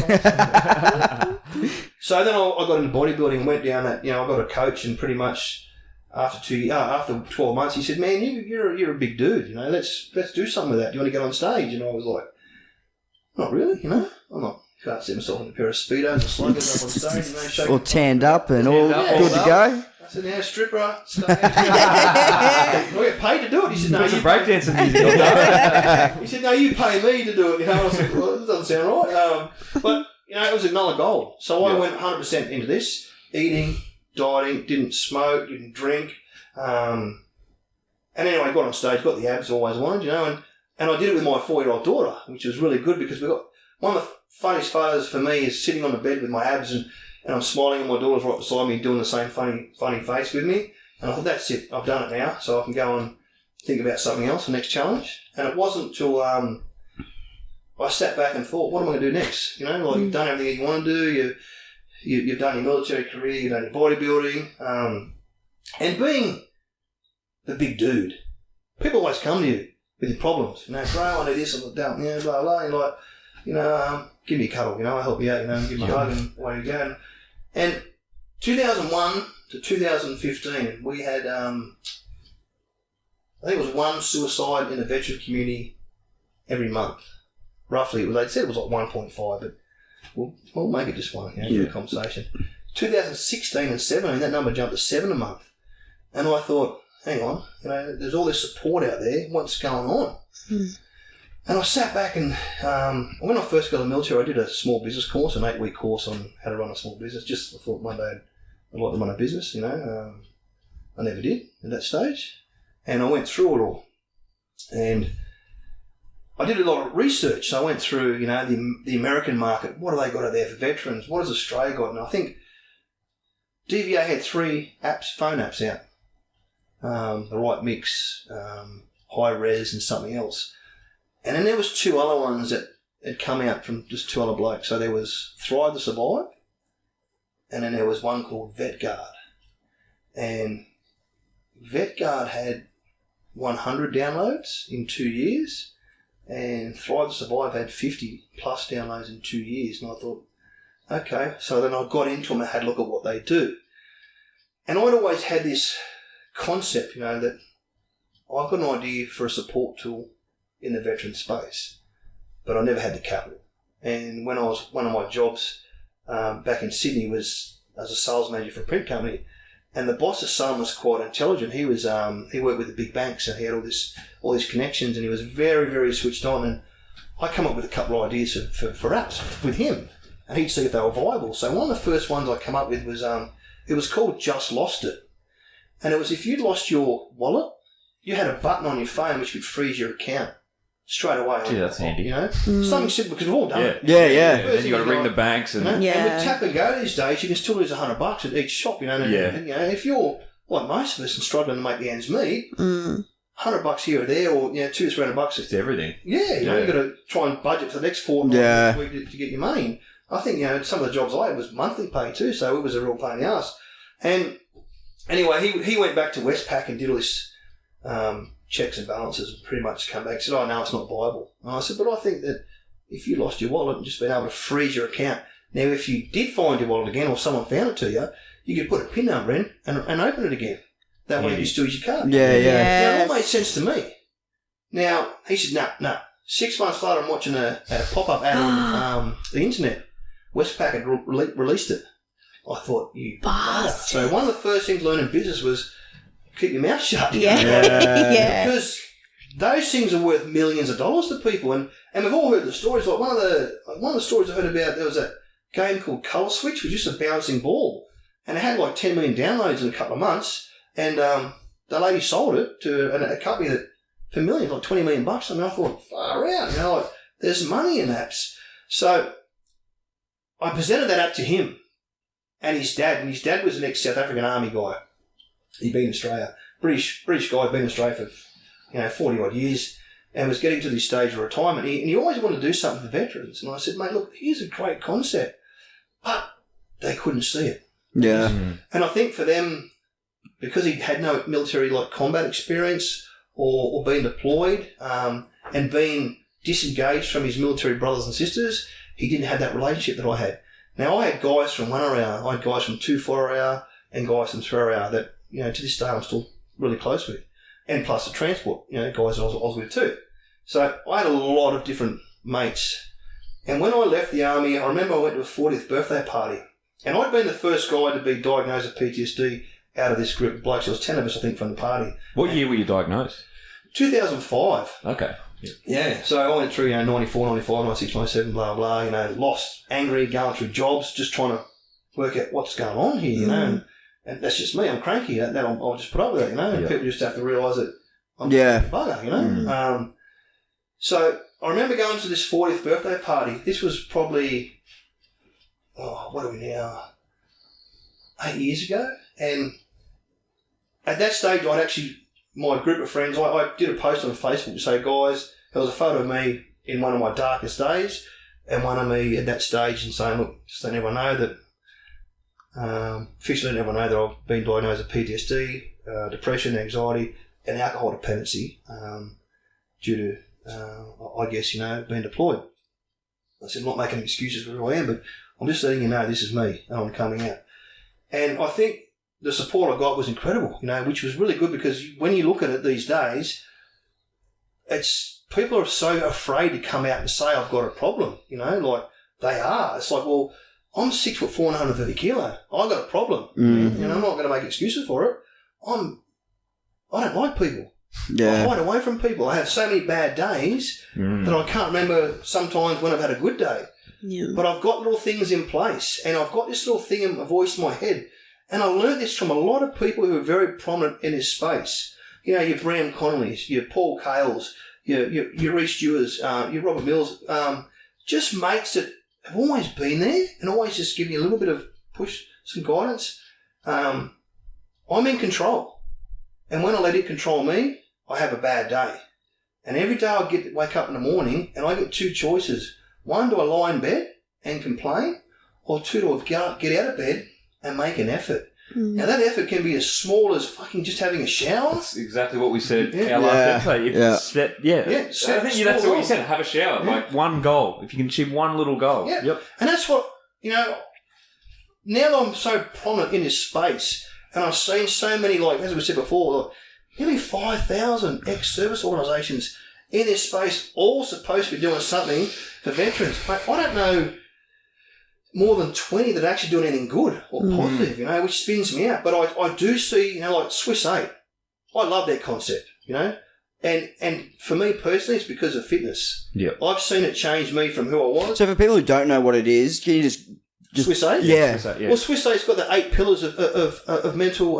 So then I got into bodybuilding and went down that, you know, I got a coach, and pretty much after 12 months, he said, man, you're a big dude, you know, let's do something with that. Do you want to get on stage? And I was like, not really, you know. I'm not, can't set myself in a pair of Speedos and sluggers up on stage, you know, shaking. All tanned up and all good to go. I said, now, stripper, stay I get paid to do it. He said, no, Put some breakdancing music on that. He said, no, you pay me to do it. You know, and I was like, well, that doesn't sound right. But, you know, it was another goal. So I went 100% into this, eating, dieting, didn't smoke, didn't drink. And anyway, I got on stage, got the abs I always wanted, you know, And I did it with my 4-year-old daughter, which was really good because we got one of the funniest photos for me is sitting on the bed with my abs and I'm smiling and my daughter's right beside me doing the same funny face with me. And I thought, that's it. I've done it now. So I can go and think about something else, the next challenge. And it wasn't until I sat back and thought, what am I going to do next? You've done everything you want to do. You've done your military career. You've done your bodybuilding. And being the big dude, people always come to you with your problems. Bro, I need this and that, blah, blah. And you're like, give me a cuddle, I'll help you out, give me a hug and away you go. And 2001 to 2015, we had, I think it was one suicide in the veteran community every month. Roughly, they said it was like 1.5, but we'll make it just one, for the conversation. 2016 and 17, that number jumped to 7 a month. And I thought, hang on, there's all this support out there, what's going on? And I sat back and when I first got to the military, I did a small business course, an 8-week course on how to run a small business. Just I thought one day I'd like to run a business, I never did at that stage. And I went through it all. And I did a lot of research. So I went through, the American market. What have they got out there for veterans? What has Australia got? And I think DVA had 3 apps, phone apps out. The Right Mix, High Res and something else. And then there was 2 other ones that had come out from just 2 other blokes. So there was Thrive to Survive, and then there was one called VetGuard. And VetGuard had 100 downloads in 2 years, and Thrive to Survive had 50 plus downloads in 2 years. And I thought, okay. So then I got into them and had a look at what they do. And I'd always had this concept, that I've got an idea for a support tool in the veteran space, but I never had the capital. And when I was, one of my jobs back in Sydney was as a sales manager for a print company, and the boss's son was quite intelligent. He was he worked with the big banks and he had all these connections, and he was very, very switched on. And I come up with a couple of ideas for apps with him, and he'd see if they were viable. So one of the first ones I come up with was it was called Just Lost It, and it was if you'd lost your wallet, you had a button on your phone which could freeze your account straight away. Gee, that's handy. Something simple because we've all done it. Yeah. Then you got to ring the banks and And with tap and go these days, you can still lose $100 at each shop. And, if you're like most of us and struggling to make the ends meet, $100 here or there, or $200-300. it's everything. Yeah, you've got to try and budget for the next fortnight next week to get your money. I think some of the jobs I had was monthly pay too, so it was a real pain in the ass. And anyway, he went back to Westpac and did all this. Checks and balances and pretty much come back and said, oh, no, it's not viable. And I said, but I think that if you lost your wallet and just been able to freeze your account, now if you did find your wallet again or someone found it to you, you could put a PIN number in and open it again. That way you still use your card. Yeah. Now, it all made sense to me. Now, he said, no. 6 months later, I'm watching a pop-up ad on the internet. Westpac had released it. I thought, you bastard. So one of the first things I learned in business was keep your mouth shut. Yeah. Because those things are worth millions of dollars to people, and we've all heard the stories. Like one of the stories I heard about, there was a game called Colour Switch, which was just a bouncing ball, and it had like 10 million downloads in a couple of months, and the lady sold it to a company that for millions, like $20 million. I mean, I thought, far out, like there's money in apps. So I presented that app to him and his dad was an ex-South African Army guy. He'd been in Australia, British guy, been in Australia for 40 odd years, and was getting to this stage of retirement. And he always wanted to do something for veterans. And I said, mate, look, here's a great concept, but they couldn't see it. Yeah. And I think for them, because he had no military like combat experience or being deployed and being disengaged from his military brothers and sisters, he didn't have that relationship that I had. Now, I had guys from 1 hour, I had guys from 2 4-hour and guys from 3 hour that, to this day I'm still really close with. And plus the transport, guys I was with too. So I had a lot of different mates. And when I left the army, I remember I went to a 40th birthday party. And I'd been the first guy to be diagnosed with PTSD out of this group of blokes. There was 10 of us, I think, from the party. What year were you diagnosed? 2005. Okay. Yeah. So I went through, 94, 95, 96, 97, blah, blah, lost, angry, going through jobs, just trying to work out what's going on here, and that's just me. I'm cranky. I'll just put up with it, and people just have to realise that I'm a bugger, So I remember going to this 40th birthday party. This was probably, what are we now? 8 years ago. And at that stage, my group of friends, I did a post on Facebook to say, guys, there was a photo of me in one of my darkest days and one of me at that stage and saying, look, just let everyone know that, officially let everyone know that I've been diagnosed with PTSD, depression, anxiety, and alcohol dependency due to, being deployed. I said, I'm not making excuses for who I am, but I'm just letting you know this is me and I'm coming out. And I think the support I got was incredible, which was really good because when you look at it these days, people are so afraid to come out and say, I've got a problem, like they are. It's like, well, I'm 6'4" and 130 kilo. I've got a problem. And I'm not going to make excuses for it. I don't like people. Yeah. I hide away from people. I have so many bad days that I can't remember sometimes when I've had a good day. Yeah. But I've got little things in place and I've got this little thing in my voice in my head. And I learned this from a lot of people who are very prominent in this space. Your Bram Connollys, your Paul Cales, your Reece Stewarts, your Robert Mills, just mates that have always been there and always just give you a little bit of push, some guidance. I'm in control. And when I let it control me, I have a bad day. And every day I wake up in the morning and I get two choices. One, do I lie in bed and complain? Or two, do I get out of bed and make an effort? Now that effort can be as small as fucking just having a shower. That's exactly what we said Yeah. our last episode. Yeah, I think that's what you said. Have a shower. Yeah. Like one goal. If you can achieve one little goal. Yeah. Yep. And that's what, now that I'm so prominent in this space and I've seen so many, like, as we said before, nearly 5,000 ex-service organisations in this space all supposed to be doing something for veterans. Mate, I don't know more than 20 that actually do anything good or positive, which spins me out. But I do see, like Swiss 8. I love that concept, And for me personally, it's because of fitness. Yeah. I've seen it change me from who I was. So for people who don't know what it is, can you just Swiss 8? Yeah. Swiss 8, yeah. Well, Swiss 8's got the 8 pillars of mental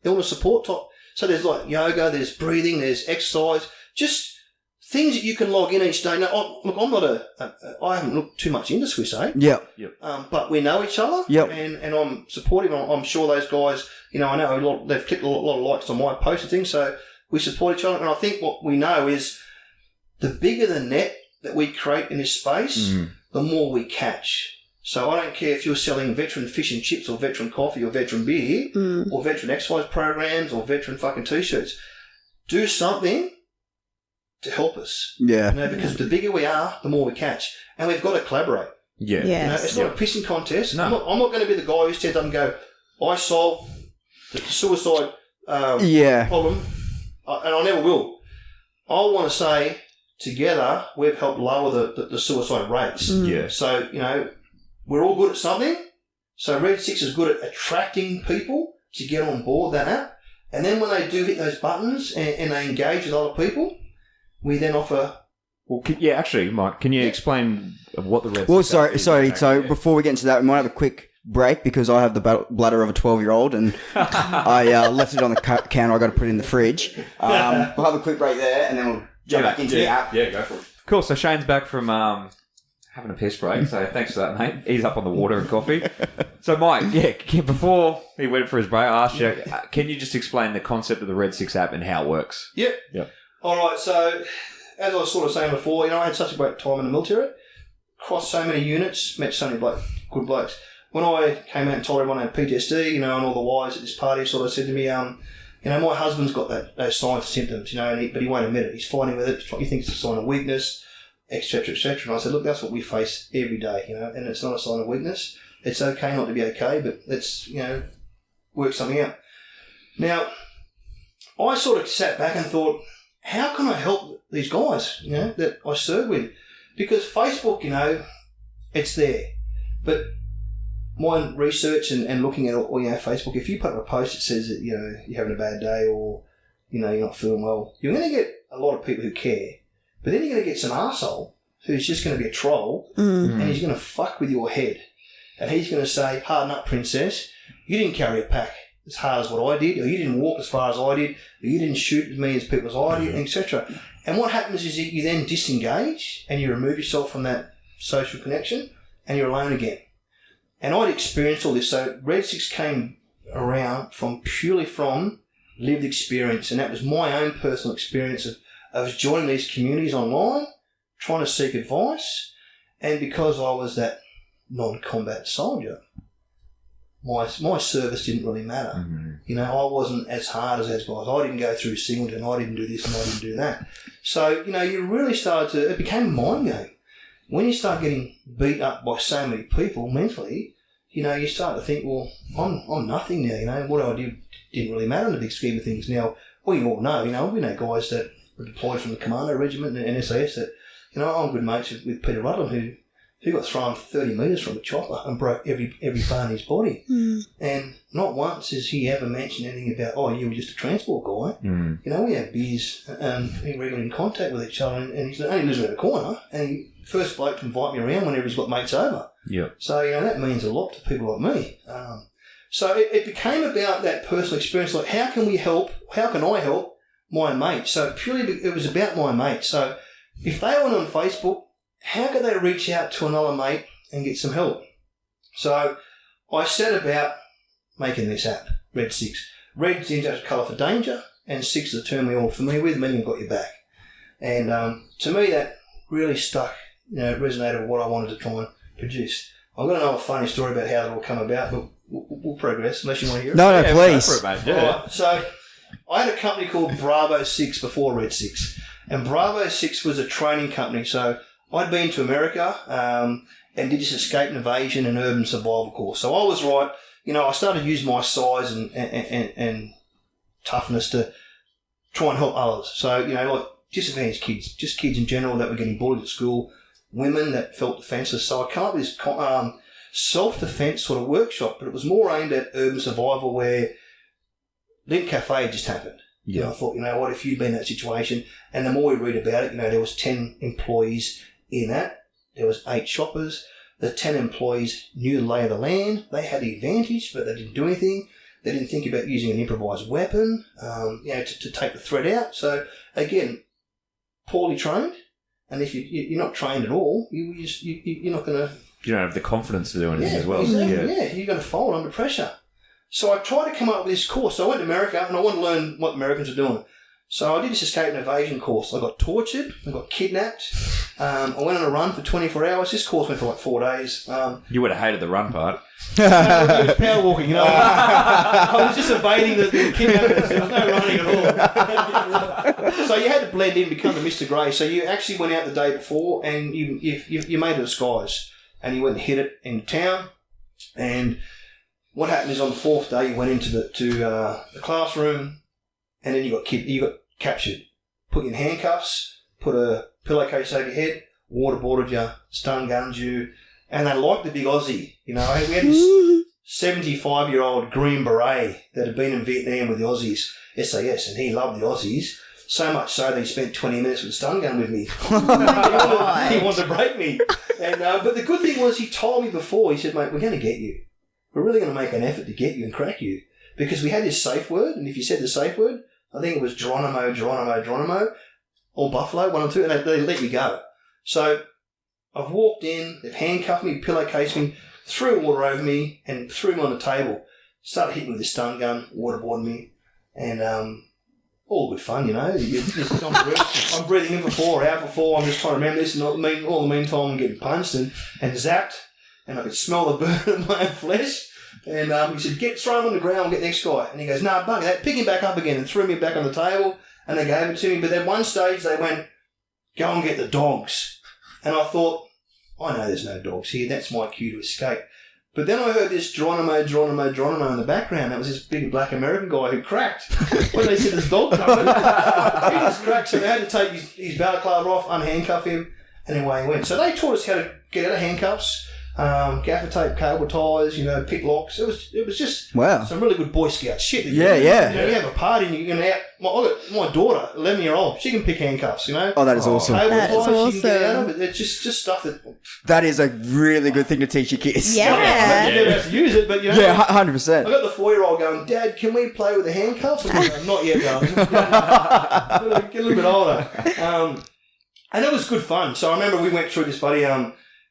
illness support type. So there's like yoga, there's breathing, there's exercise, just things that you can log in each day. Now, I'm not I haven't looked too much into Swiss 8. Yeah. But we know each other. Yep. And I'm supportive. I'm sure those guys, I know they've clicked a lot of likes on my post and things, so we support each other. And I think what we know is the bigger the net that we create in this space, the more we catch. So I don't care if you're selling veteran fish and chips or veteran coffee or veteran beer or veteran exercise programs or veteran fucking T-shirts. Do something to help us. Yeah. Because the bigger we are, the more we catch. And we've got to collaborate. Yeah. Yes. It's not a pissing contest. No. I'm not going to be the guy who stands up and go, I solved the suicide problem, and I never will. I want to say, together, we've helped lower the suicide rates. Yeah. So, we're all good at something. So Redsix is good at attracting people to get on board that app. And then when they do hit those buttons and they engage with other people, we then offer... Well, actually, Mike, can you explain what the Redsix Well, App is? sorry. So Yeah. before we get into that, we might have a quick break because I have the bladder of a 12-year-old and I left it on the counter. I got to put it in the fridge. We'll have a quick break there and then we'll jump back into the app. Yeah, go for it. Cool. So Shane's back from having a piss break. So thanks for that, mate. He's up on the water and coffee. So Mike, before he went for his break, I asked you, can you just explain the concept of the Redsix app and how it works? Yep. All right, so as I was sort of saying before, I had such a great time in the military. Crossed so many units, met so many good blokes. When I came out and told everyone I had PTSD, and all the wives at this party sort of said to me, my husband's got those signs and symptoms, but he won't admit it. He's fighting with it. He thinks it's a sign of weakness, etc., etc. And I said, look, that's what we face every day, and it's not a sign of weakness. It's okay not to be okay, but let's, work something out. Now, I sort of sat back and thought, how can I help these guys, that I serve with? Because Facebook, it's there. But my research and looking at Facebook, if you put up a post that says that, you're having a bad day or, you're not feeling well, you're going to get a lot of people who care. But then you're going to get some arsehole who's just going to be a troll and he's going to fuck with your head. And he's going to say, harden up, princess. You didn't carry a pack as hard as what I did, or you didn't walk as far as I did, or you didn't shoot as many as people as I did, etc. And what happens is you then disengage and you remove yourself from that social connection and you're alone again. And I'd experienced all this. So Redsix came around purely from lived experience, and that was my own personal experience of joining these communities online, trying to seek advice, and because I was that non-combat soldier, my service didn't really matter. Mm-hmm. You know, I wasn't as hard as those guys. I didn't go through Singleton, I didn't do this and I didn't do that. So, you know, you really it became a mind game. When you start getting beat up by so many people mentally, you know, you start to think, well, I'm nothing now, you know, what I did didn't really matter in the big scheme of things. Now, we all know, you know, we know guys that were deployed from the Commando Regiment and SAS that, you know, I'm good mates with Peter Rutland who got thrown 30 metres from a chopper and broke every bone in his body. Mm. And not once has he ever mentioned anything about, oh, you were just a transport guy. Mm. You know, we have beers and we're regularly in contact with each other, and he's only lives around the corner, and he first bloke to invite me around whenever he's got mates over. Yeah. So, you know, that means a lot to people like me. So it became about that personal experience, like how can I help my mates? So purely it was about my mates. So if they went on Facebook, how could they reach out to another mate and get some help? So I set about making this app, Redsix. Red is a colour for danger, and 6 is a term we're all familiar with, meaning got your back. And to me, that really stuck, you know, resonated with what I wanted to try and produce. I've got another funny story about how it all come about, but we'll progress, unless you want to hear it. No, Yeah, please. go for it, mate. Yeah. All right, so I had a company called Bravo 6 before Redsix, and Bravo 6 was a training company. So I'd been to America and did this escape and evasion and urban survival course. So I was right, you know, I started using my size and toughness to try and help others. So, you know, like disadvantaged kids, just kids in general that were getting bullied at school, women that felt defenceless. So I came up with this self-defense sort of workshop, but it was more aimed at urban survival where Link Cafe had just happened. Yeah. You know, I thought, you know what, if you'd been in that situation, and the more we read about it, you know, there was 10 employees in that. There was 8 shoppers. The 10 employees knew the lay of the land. They had the advantage, but they didn't do anything. They didn't think about using an improvised weapon, you know, to take the threat out. So, again, poorly trained. And if you're not trained at all, you're not going to... You don't have the confidence to do anything as well. Exactly, Yeah. yeah, you're going to fold under pressure. So I tried to come up with this course. So I went to America and I wanted to learn what Americans are doing. So I did this escape and evasion course. I got tortured. I got kidnapped. I went on a run for 24 hours. This course went for like 4 days. You would have hated the run part. It was power walking, you know. I was just evading the kidnappers. There was no running at all. So you had to blend in, become the Mr. Grey. So you actually went out the day before and you made a disguise. And you went and hid it in town. And what happened is on the 4th day, you went into the classroom, and then you got captured, put you in handcuffs, put a pillowcase over your head, waterboarded you, stun gunned you, and they liked the big Aussie. You know, we had this 75-year-old Green Beret that had been in Vietnam with the Aussies, SAS, and he loved the Aussies. So much so that he spent 20 minutes with a stun gun with me. He wanted to break me. And but the good thing was he told me before, he said, mate, we're going to get you. We're really going to make an effort to get you and crack you. Because we had this safe word, and if you said the safe word, I think it was Geronimo, or Buffalo, 1 or 2, and they let me go. So I've walked in, they've handcuffed me, pillowcased me, threw water over me, and threw me on the table. Started hitting me with a stun gun, waterboarding me, and all good fun, you know. I'm breathing in for 4 hours before. I'm just trying to remember this, and all the meantime I'm getting punched and zapped, and I could smell the burn of my own flesh. And he said, throw him on the ground and get the next guy. And he goes, no, bugger that. Pick him back up again, and threw me back on the table, and they gave it to me. But at one stage they went, go and get the dogs. And I thought, I know there's no dogs here. That's my cue to escape. But then I heard this Geronimo in the background. That was this big black American guy who cracked. When they said there's dog coming, he just cracked. So they had to take his balaclava off, unhandcuff him, and away he went. So they taught us how to get out of handcuffs, gaffer tape, cable ties, pick locks. It was just Wow. some really good Boy Scout shit. Yeah. You have a party and you're going out. My daughter, 11-year-old, she can pick handcuffs, Oh, that is awesome. Cable That's ties, she can get out awesome. of it. It's just stuff that That is a really good thing to teach your kids. Yeah. you never have to use it, but Yeah, I 100%. got the 4-year-old going, Dad, can we play with the handcuffs? I'm going, not yet, darling. Get a little bit older. And it was good fun. So I remember we went through this buddy.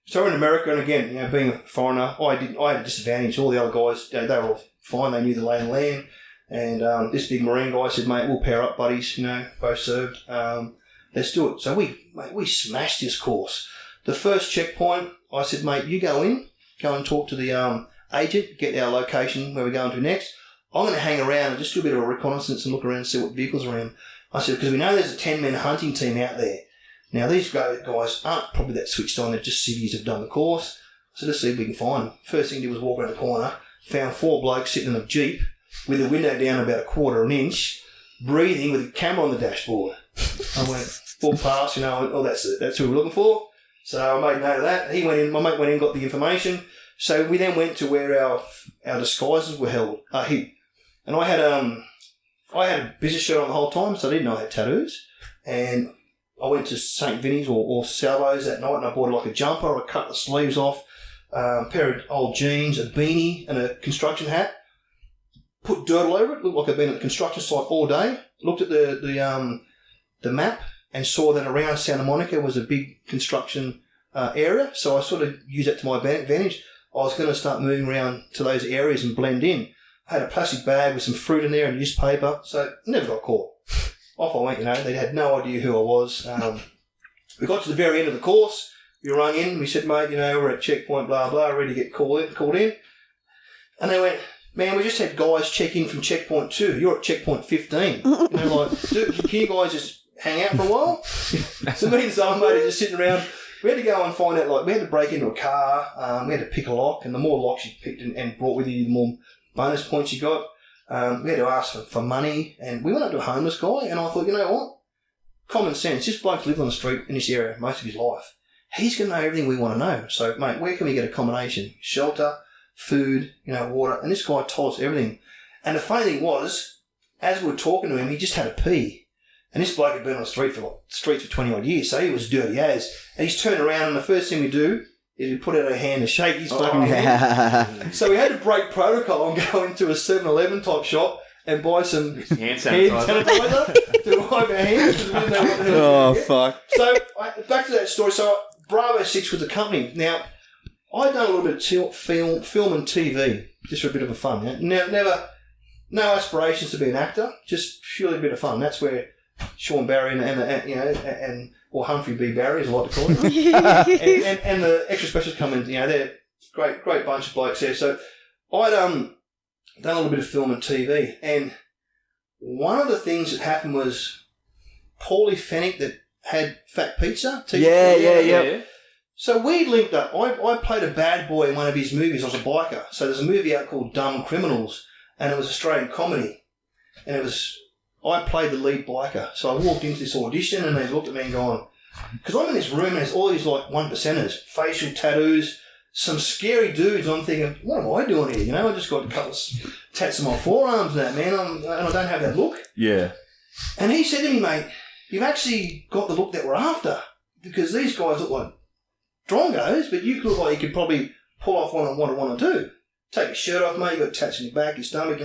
So we're in America, and again, being a foreigner, I had a disadvantage. All the other guys, they were all fine. They knew the lay of the land. And this big Marine guy said, mate, we'll pair up, buddies. Both served. Let's do it. So we smashed this course. The first checkpoint, I said, mate, you go and talk to the agent, get our location where we're going to next. I'm going to hang around and just do a bit of a reconnaissance and look around and see what vehicles are around. I said, because we know there's a 10-man hunting team out there. Now, these guys aren't probably that switched on. They're just civvies who've done the course. So let's see if we can find them. First thing I did was walk around the corner, found 4 blokes sitting in a Jeep with the window down about a quarter of an inch, breathing with a camera on the dashboard. I went, walked past, that's who we're looking for. So I made note of that. He went in, my mate went in, got the information. So we then went to where our disguises were hid. And I had a business shirt on the whole time, so I didn't know I had tattoos. And I went to St. Vinny's or Salvo's that night, and I bought like a jumper. I cut the sleeves off, a pair of old jeans, a beanie, and a construction hat. Put dirt all over it. Looked like I'd been at the construction site all day. Looked at the map and saw that around Santa Monica was a big construction area. So I sort of used that to my advantage. I was going to start moving around to those areas and blend in. I had a plastic bag with some fruit in there and newspaper, so never got caught. Off I went, they had no idea who I was. We got to the very end of the course. We rung in. We said, mate, we're at checkpoint, blah, blah, ready to get called in. And they went, man, we just had guys check in from checkpoint 2. You're at checkpoint 15. Dude, can you guys just hang out for a while? So me and some mate are just sitting around. We had to go and find out, we had to break into a car. We had to pick a lock. And the more locks you picked and brought with you, the more bonus points you got. We had to ask for money, and we went up to a homeless guy, and I thought, you know what? Common sense. This bloke's lived on the street in this area most of his life. He's going to know everything we want to know. So, mate, where can we get accommodation? Shelter, food, water. And this guy told us everything. And the funny thing was, as we were talking to him, he just had a pee. And this bloke had been on the streets for 20-odd years, so he was dirty as. And he's turned around, and the first thing we do is we put out our hand to shake his fucking hand. So we had to break protocol and go into a 7-Eleven type shop and buy some hand sanitizer to wipe our hands because we didn't know what the hell Oh, to get. fuck. So back to that story. So Bravo 6 was the company. Now, I'd done a little bit of film and TV just for a bit of a fun. No aspirations to be an actor, just purely a bit of fun. That's where Sean Barry and or Humphrey B. Barry, as I like to call him, and the extra specials come in. They're great bunch of blokes there. So I'd done a little bit of film and TV, and one of the things that happened was Paulie Fennick that had Fat Pizza. Yeah. So we linked up. I played a bad boy in one of his movies. I was a biker. So there's a movie out called Dumb Criminals, and it was Australian comedy, and I played the lead biker. So I walked into this audition and they looked at me and gone, because I'm in this room and there's all these 1%ers, facial tattoos, some scary dudes. I'm thinking, what am I doing here? I just got a couple of tats on my forearms and that, man, and I don't have that look. Yeah. And he said to me, mate, you've actually got the look that we're after, because these guys look like drongos, but you look like you could probably pull off what I want to do. Take your shirt off, mate, you've got tats on your back, your stomach,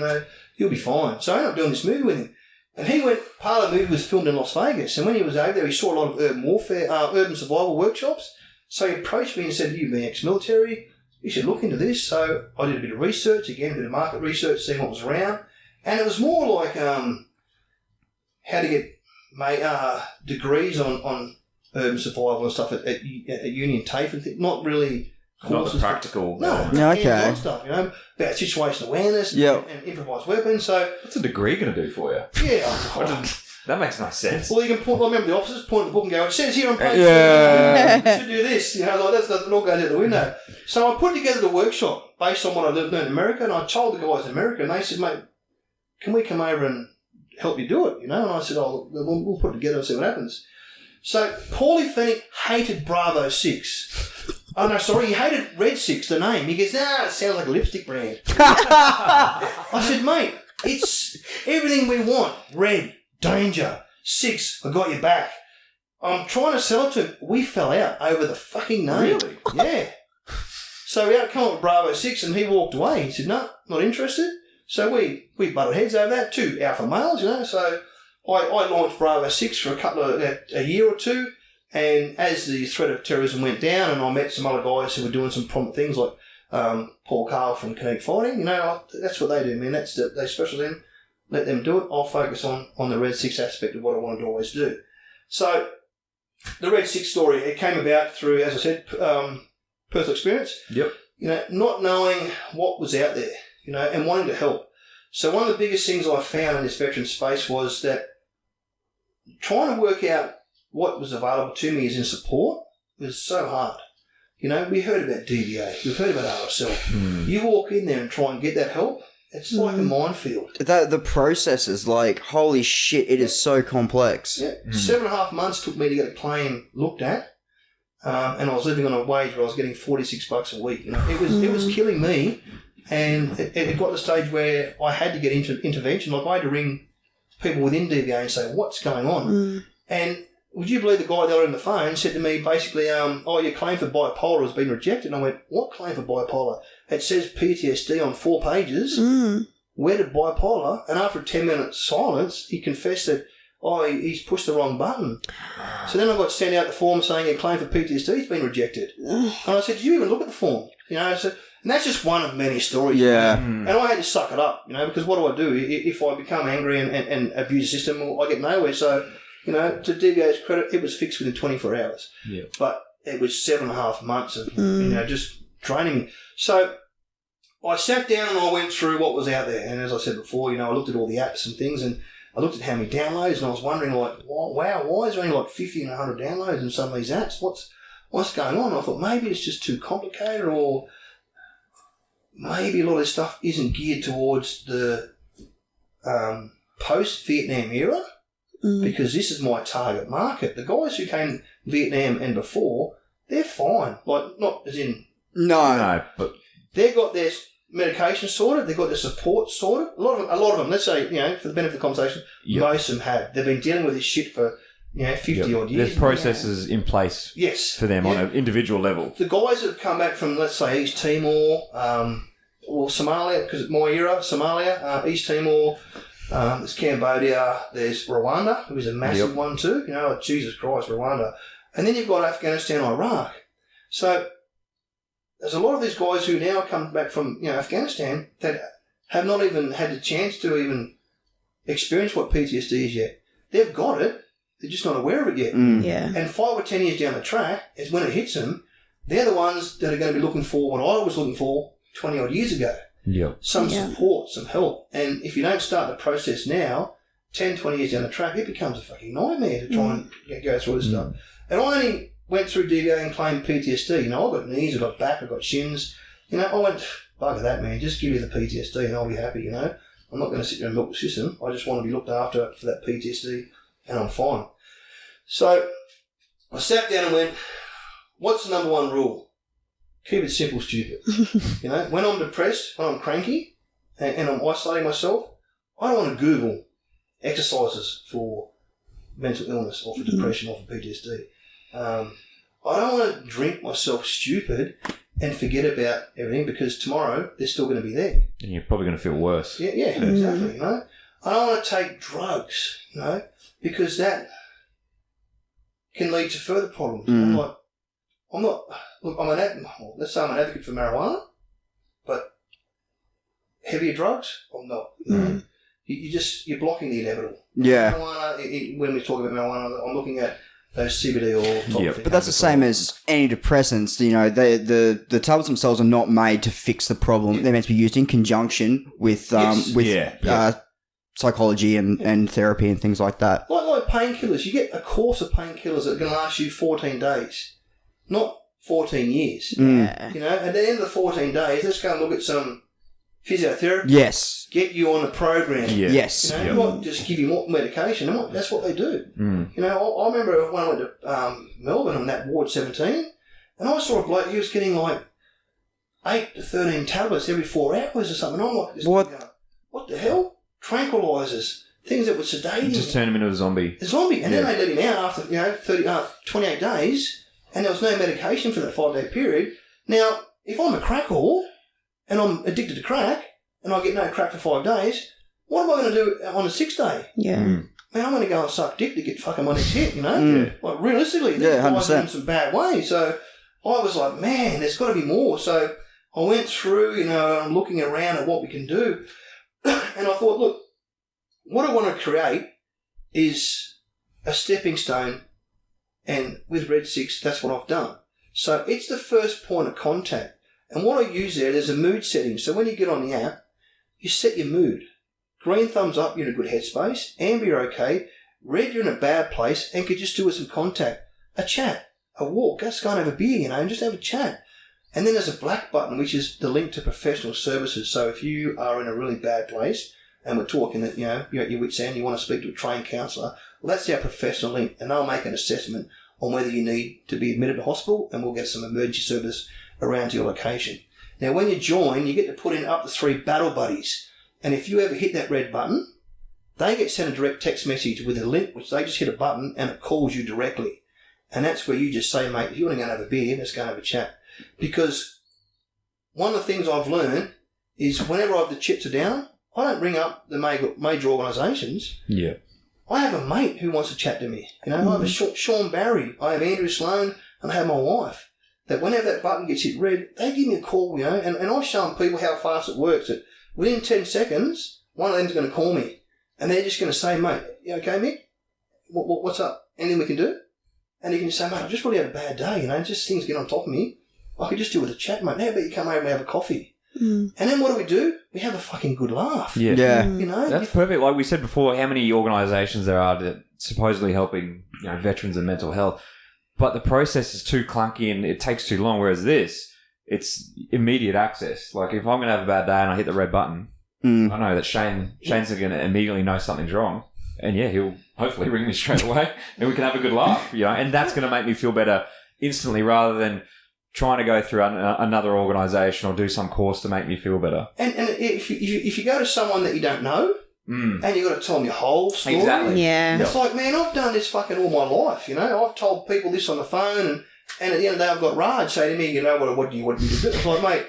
you'll be fine. So I ended up doing this movie with him. And he went, part of the movie was filmed in Las Vegas, and when he was over there, he saw a lot of urban survival workshops. So he approached me and said, you've been ex-military, you should look into this. So I did a bit of research, again, a bit of market research, seeing what was around. And it was more like how to get degrees on urban survival and stuff at uni and TAFE and things. Not really Not the practical. No, okay. hands-on stuff, about situational awareness and improvised weapons. So what's a degree going to do for you? yeah. That makes no sense. Well, you can point. I remember the officers point at the book and go, "It says here on page Yeah. you should do this." That all goes out the window. So I put together the workshop based on what I learned in America, and I told the guys in America, and they said, "Mate, can we come over and help you do it?" And I said, "Oh, we'll put it together and see what happens." So Paulie Fennick hated Bravo 6. Oh, no, sorry, he hated Redsix, the name. He goes, it sounds like a lipstick brand. I said, mate, it's everything we want. Red, danger, 6, I got your back. I'm trying to sell it to him. We fell out over the fucking name. Really? Yeah. So we come up with Bravo 6 and he walked away. He said, no, not interested. So we butted heads over that. 2 alpha males, So I launched Bravo 6 for a year or two. And as the threat of terrorism went down and I met some other guys who were doing some prominent things like Paul Carl from Connect Fighting, that's what they do, man. They specialise in. Let them do it. I'll focus on the Redsix aspect of what I wanted to always do. So the Redsix story, it came about through, as I said, personal experience. Yep. Not knowing what was out there, and wanting to help. So one of the biggest things I found in this veteran space was that trying to work out what was available to me as in support was so hard. We heard about DVA, we've heard about RSL. You walk in there and try and get that help, it's like a minefield. The process is like, holy shit, it is so complex. Yeah, 7.5 months took me to get a claim looked at, and I was living on a wage where I was getting $46 a week. It was killing me, and it got to the stage where I had to get intervention. Like I had to ring people within DVA and say, what's going on? And would you believe the guy there on the phone said to me basically, your claim for bipolar has been rejected. And I went, what claim for bipolar? It says PTSD on 4 pages. Where did bipolar? And after a 10-minute silence, he confessed that, he's pushed the wrong button. So then I got sent out the form saying your claim for PTSD has been rejected. And I said, did you even look at the form? I said, and that's just one of many stories. Yeah. And I had to suck it up, because what do? If I become angry and abuse the system, I get nowhere. So, to DVA's credit, it was fixed within 24 hours. Yeah. But it was 7.5 months of, just draining me. So I sat down and I went through what was out there. And as I said before, I looked at all the apps and things and I looked at how many downloads and I was wondering why is there only like 50 and 100 downloads in some of these apps? What's going on? I thought maybe it's just too complicated or maybe a lot of this stuff isn't geared towards the post-Vietnam era. Because this is my target market. The guys who came Vietnam and before, they're fine. Like, not as in... No. But... They've got their medication sorted. They've got their support sorted. A lot of them, let's say, for the benefit of the conversation, most of them have. They've been dealing with this shit for, 50-odd years. There's processes in place for them on an individual level. The guys that have come back from, let's say, East Timor, or Somalia, because it's my era, Somalia, East Timor... there's Cambodia, there's Rwanda, who is a massive one too. Jesus Christ, Rwanda. And then you've got Afghanistan, Iraq. So there's a lot of these guys who now come back from Afghanistan that have not even had the chance to even experience what PTSD is yet. They've got it, they're just not aware of it yet. Yeah. And 5 or 10 years down the track is when it hits them. They're the ones that are going to be looking for what I was looking for 20 odd years ago. Some support, some help. And if you don't start the process now, 10, 20 years down the track, it becomes a fucking nightmare to try and go through this stuff. And I only went through DVA and claimed PTSD. I've got knees, I've got back, I've got shins. I went, bugger that, man. Just give me the PTSD and I'll be happy, I'm not going to sit there and milk the system. I just want to be looked after for that PTSD and I'm fine. So I sat down and went, what's the number one rule? Keep it simple, stupid. When I'm depressed, when I'm cranky, and I'm isolating myself, I don't want to Google exercises for mental illness or for depression or for PTSD. I don't want to drink myself stupid and forget about everything because tomorrow they're still going to be there. And you're probably going to feel worse. Yeah, exactly. I don't want to take drugs, because that can lead to further problems. Let's say I'm an advocate for marijuana, but heavier drugs, I'm not. You're blocking the inevitable. Yeah. Marijuana, when we talk about marijuana, I'm looking at those CBD or but that's the same as antidepressants. The tablets themselves are not made to fix the problem. They're meant to be used in conjunction with psychology and therapy and things like that. Like painkillers, you get a course of painkillers that are going to last you 14 days, not 14 years. Yeah. At the end of the 14 days, let's go and look at some physiotherapy. Yes. Get you on the program. Yeah. Yes. Not just give you more medication. And that's what they do. I remember when I went to Melbourne on that Ward 17, And I saw a bloke, he was getting like 8 to 13 tablets every 4 hours or something. I'm like, what the hell? Tranquilizers, things that would sedate him. Just turn him into a zombie. A zombie. And then they let him out after 28 days, and there was no medication for that 5-day period. Now, if I'm a crack whore and I'm addicted to crack and I get no crack for 5 days, what am I going to do on the 6th day? Yeah. Man, I'm going to go and suck dick to get fucking my next hit, Like, realistically, Yeah, this guy's 100%. in some bad ways. So I was like, man, there's got to be more. So I went through, I'm looking around at what we can do. And I thought, look, what I want to create is a stepping stone. And with Redsix, that's what I've done. So it's the first point of contact. And what I use there's a mood setting. So when you get on the app, you set your mood. Green thumbs up, you're in a good headspace. Amber, you're okay. Red, you're in a bad place and could just do with some contact. A chat, a walk. Let's go and have a beer, and just have a chat. And then there's a black button, which is the link to professional services. So if you are in a really bad place and we're talking that, you're at your wit's end, you want to speak to a trained counsellor, well, that's our professional link, and they'll make an assessment on whether you need to be admitted to hospital, and we'll get some emergency service around to your location. Now, when you join, you get to put in up to 3 battle buddies. And if you ever hit that red button, they get sent a direct text message with a link, which they just hit a button and it calls you directly. And that's where you just say, mate, if you want to go and have a beer, let's go and have a chat. Because one of the things I've learned is whenever the chips are down, I don't ring up the major organisations. Yeah. I have a mate who wants to chat to me. I have a Sean Barry, I have Andrew Sloan, and I have my wife. That whenever that button gets hit red, they give me a call, and I've shown people how fast it works. That within 10 seconds, one of them's going to call me, and they're just going to say, mate, you okay, Mick? What's up? Anything we can do? And you can just say, mate, I've just really had a bad day, just things get on top of me. I could just do with a chat, mate. How about you come over and have a coffee? And then what do? We have a fucking good laugh. Yeah. That's You- perfect. Like we said before, how many organisations there are that supposedly helping veterans and mental health, but the process is too clunky and it takes too long. Whereas this, it's immediate access. Like if I'm going to have a bad day and I hit the red button, I know that Shane's going to immediately know something's wrong, and he'll hopefully ring me straight away, and we can have a good laugh. And that's going to make me feel better instantly, rather than trying to go through another organisation or do some course to make me feel better. And if you go to someone that you don't know, and you've got to tell them your whole story. Exactly. Yeah. It's like, man, I've done this fucking all my life, I've told people this on the phone, and at the end of the day, I've got Raj say to me, what do you want me to do? It's like, mate,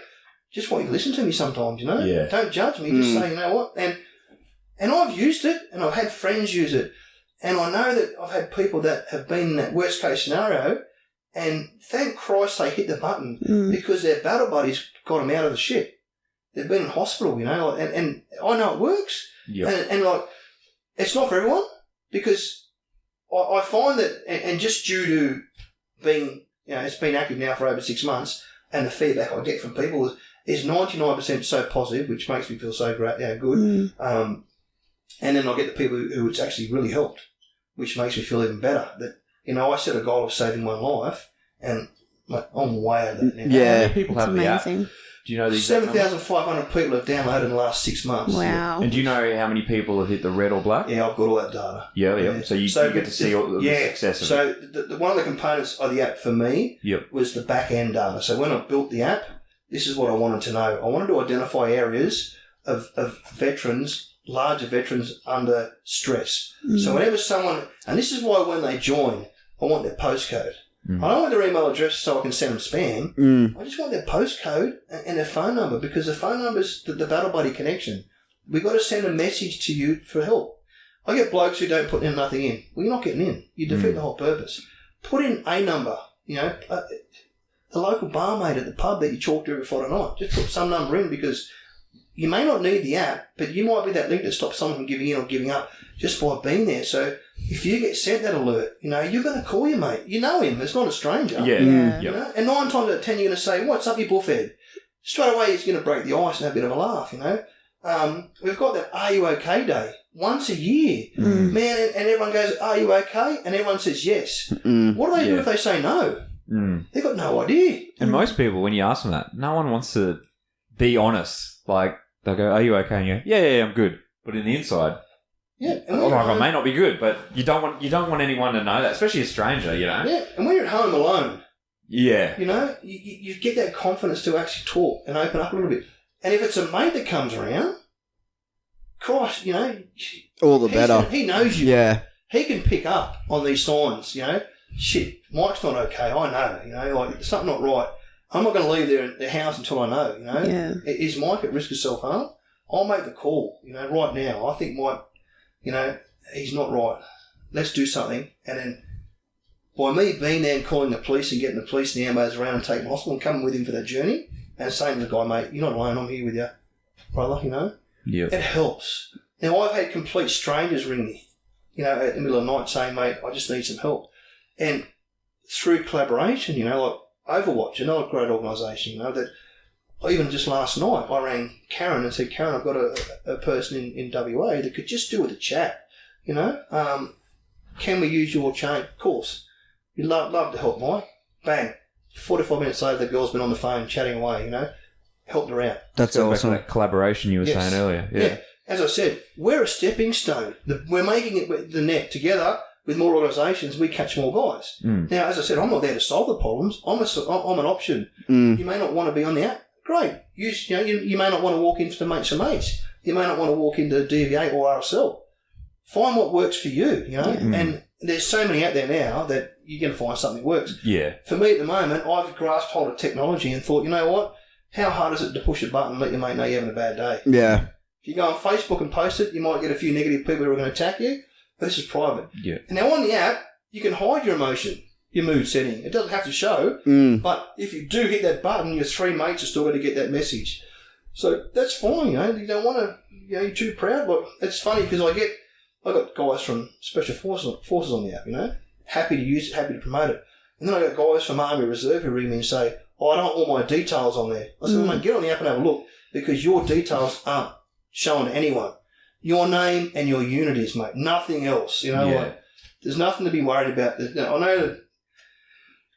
just want you to listen to me sometimes, Yeah. Don't judge me, just say, you know what? And I've used it, and I've had friends use it, and I know that I've had people that have been in that worst case scenario, and thank Christ they hit the button because their battle buddies got them out of the shit. They've been in hospital, and I know it works. Yep. And like, it's not for everyone, because I find that, and just due to being, it's been active now for over 6 months, and the feedback I get from people is 99% so positive, which makes me feel so great, good. And then I get the people who it's actually really helped, which makes me feel even better. That, I set a goal of saving one life, and I'm way over that now. Yeah. How many people It's have the app? amazing. Do you know the exact number? 7,500 people have downloaded in the last 6 months. Wow. And do you know how many people have hit the red or black? Yeah, I've got all that data. Yeah. So you get to see all the success of it. So one of the components of the app for me was the back-end data. So when I built the app, this is what I wanted to know. I wanted to identify areas of veterans, larger veterans under stress. So whenever someone, and this is why when they join, I want their postcode. I don't want their email address so I can send them spam. I just want their postcode and their phone number, because the phone number is the Battle Buddy connection. We've got to send a message to you for help. I get blokes who don't put nothing in. Well, you're not getting in. You defeat the whole purpose. Put in a number, the local barmaid at the pub that you talk to every Friday night. Just put some number in, because you may not need the app, but you might be that link that stops someone from giving in or giving up just by being there. So if you get sent that alert, you're going to call your mate. You know him. It's not a stranger. Yeah. And 9 times out of 10, you're going to say, "What's up, you buffhead?" Straight away, he's going to break the ice and have a bit of a laugh, We've got that Are You OK Day once a year. Man, and everyone goes, "Are you okay?" And everyone says yes. What do they do if they say no? They've got no idea. And most people, when you ask them that, no one wants to be honest. Like, they'll go, "Are you okay?" And you go, yeah, I'm good. But in the inside, I may not be good, but you don't want anyone to know that, especially a stranger, Yeah, and when you're at home alone, Yeah. You know, you get that confidence to actually talk and open up a little bit. And if it's a mate that comes around, Christ, you know, All the better. He knows you. Yeah. He can pick up on these signs, you know. Shit, Mike's not okay. I know, you know, like there's something not right. I'm not going to leave the house until I know, you know. Yeah. Is Mike at risk of self-harm? I'll make the call, you know, right now. I think Mike, you know, he's not right. Let's do something. And then by me being there and calling the police and getting the police and the ambos around and taking him to hospital and coming with him for that journey and saying to the guy, mate, you're not alone, I'm here with you, brother, you know. Yeah. It helps. Now, I've had complete strangers ring me, you know, at the middle of the night saying, mate, I just need some help. And through collaboration, you know, like Overwatch, another great organisation, you know, that even just last night I rang Karen and said, Karen, I've got a person in WA that could just do with a chat, you know. Can we use your chain? Of course. We'd love to help, Mike. Bang. 45 minutes later, the girl's been on the phone chatting away, you know. Helped her out. That's Go back to awesome. that collaboration you were Yes. saying earlier. Yeah. As I said, we're a stepping stone. We're making it with the net together with more organisations. We catch more guys. Now, as I said, I'm not there to solve the problems. I'm an option. You may not want to be on the app. Great. You may not want to walk into the mates and mates. You may not want to walk into DVA or RSL. Find what works for you, you know. And there's so many out there now that you're going to find something that works. Yeah. For me at the moment, I've grasped hold of technology and thought, you know what? How hard is it to push a button and let your mate know you're having a bad day? Yeah. If you go on Facebook and post it, you might get a few negative people who are going to attack you, but this is private. Yeah. And now on the app, you can hide your emotion, your mood setting. It doesn't have to show, but if you do hit that button, your three mates are still going to get that message. So that's fine, you know. You don't want to, you know, you're too proud. But it's funny because I got guys from Special Forces on the app, you know, happy to use it, happy to promote it. And then I got guys from Army Reserve who ring me and say, oh, I don't want all my details on there. I said, well, mate, get on the app and have a look because your details aren't shown to anyone. Your name and your unit is, mate. Nothing else. You know, like, there's nothing to be worried about. I know that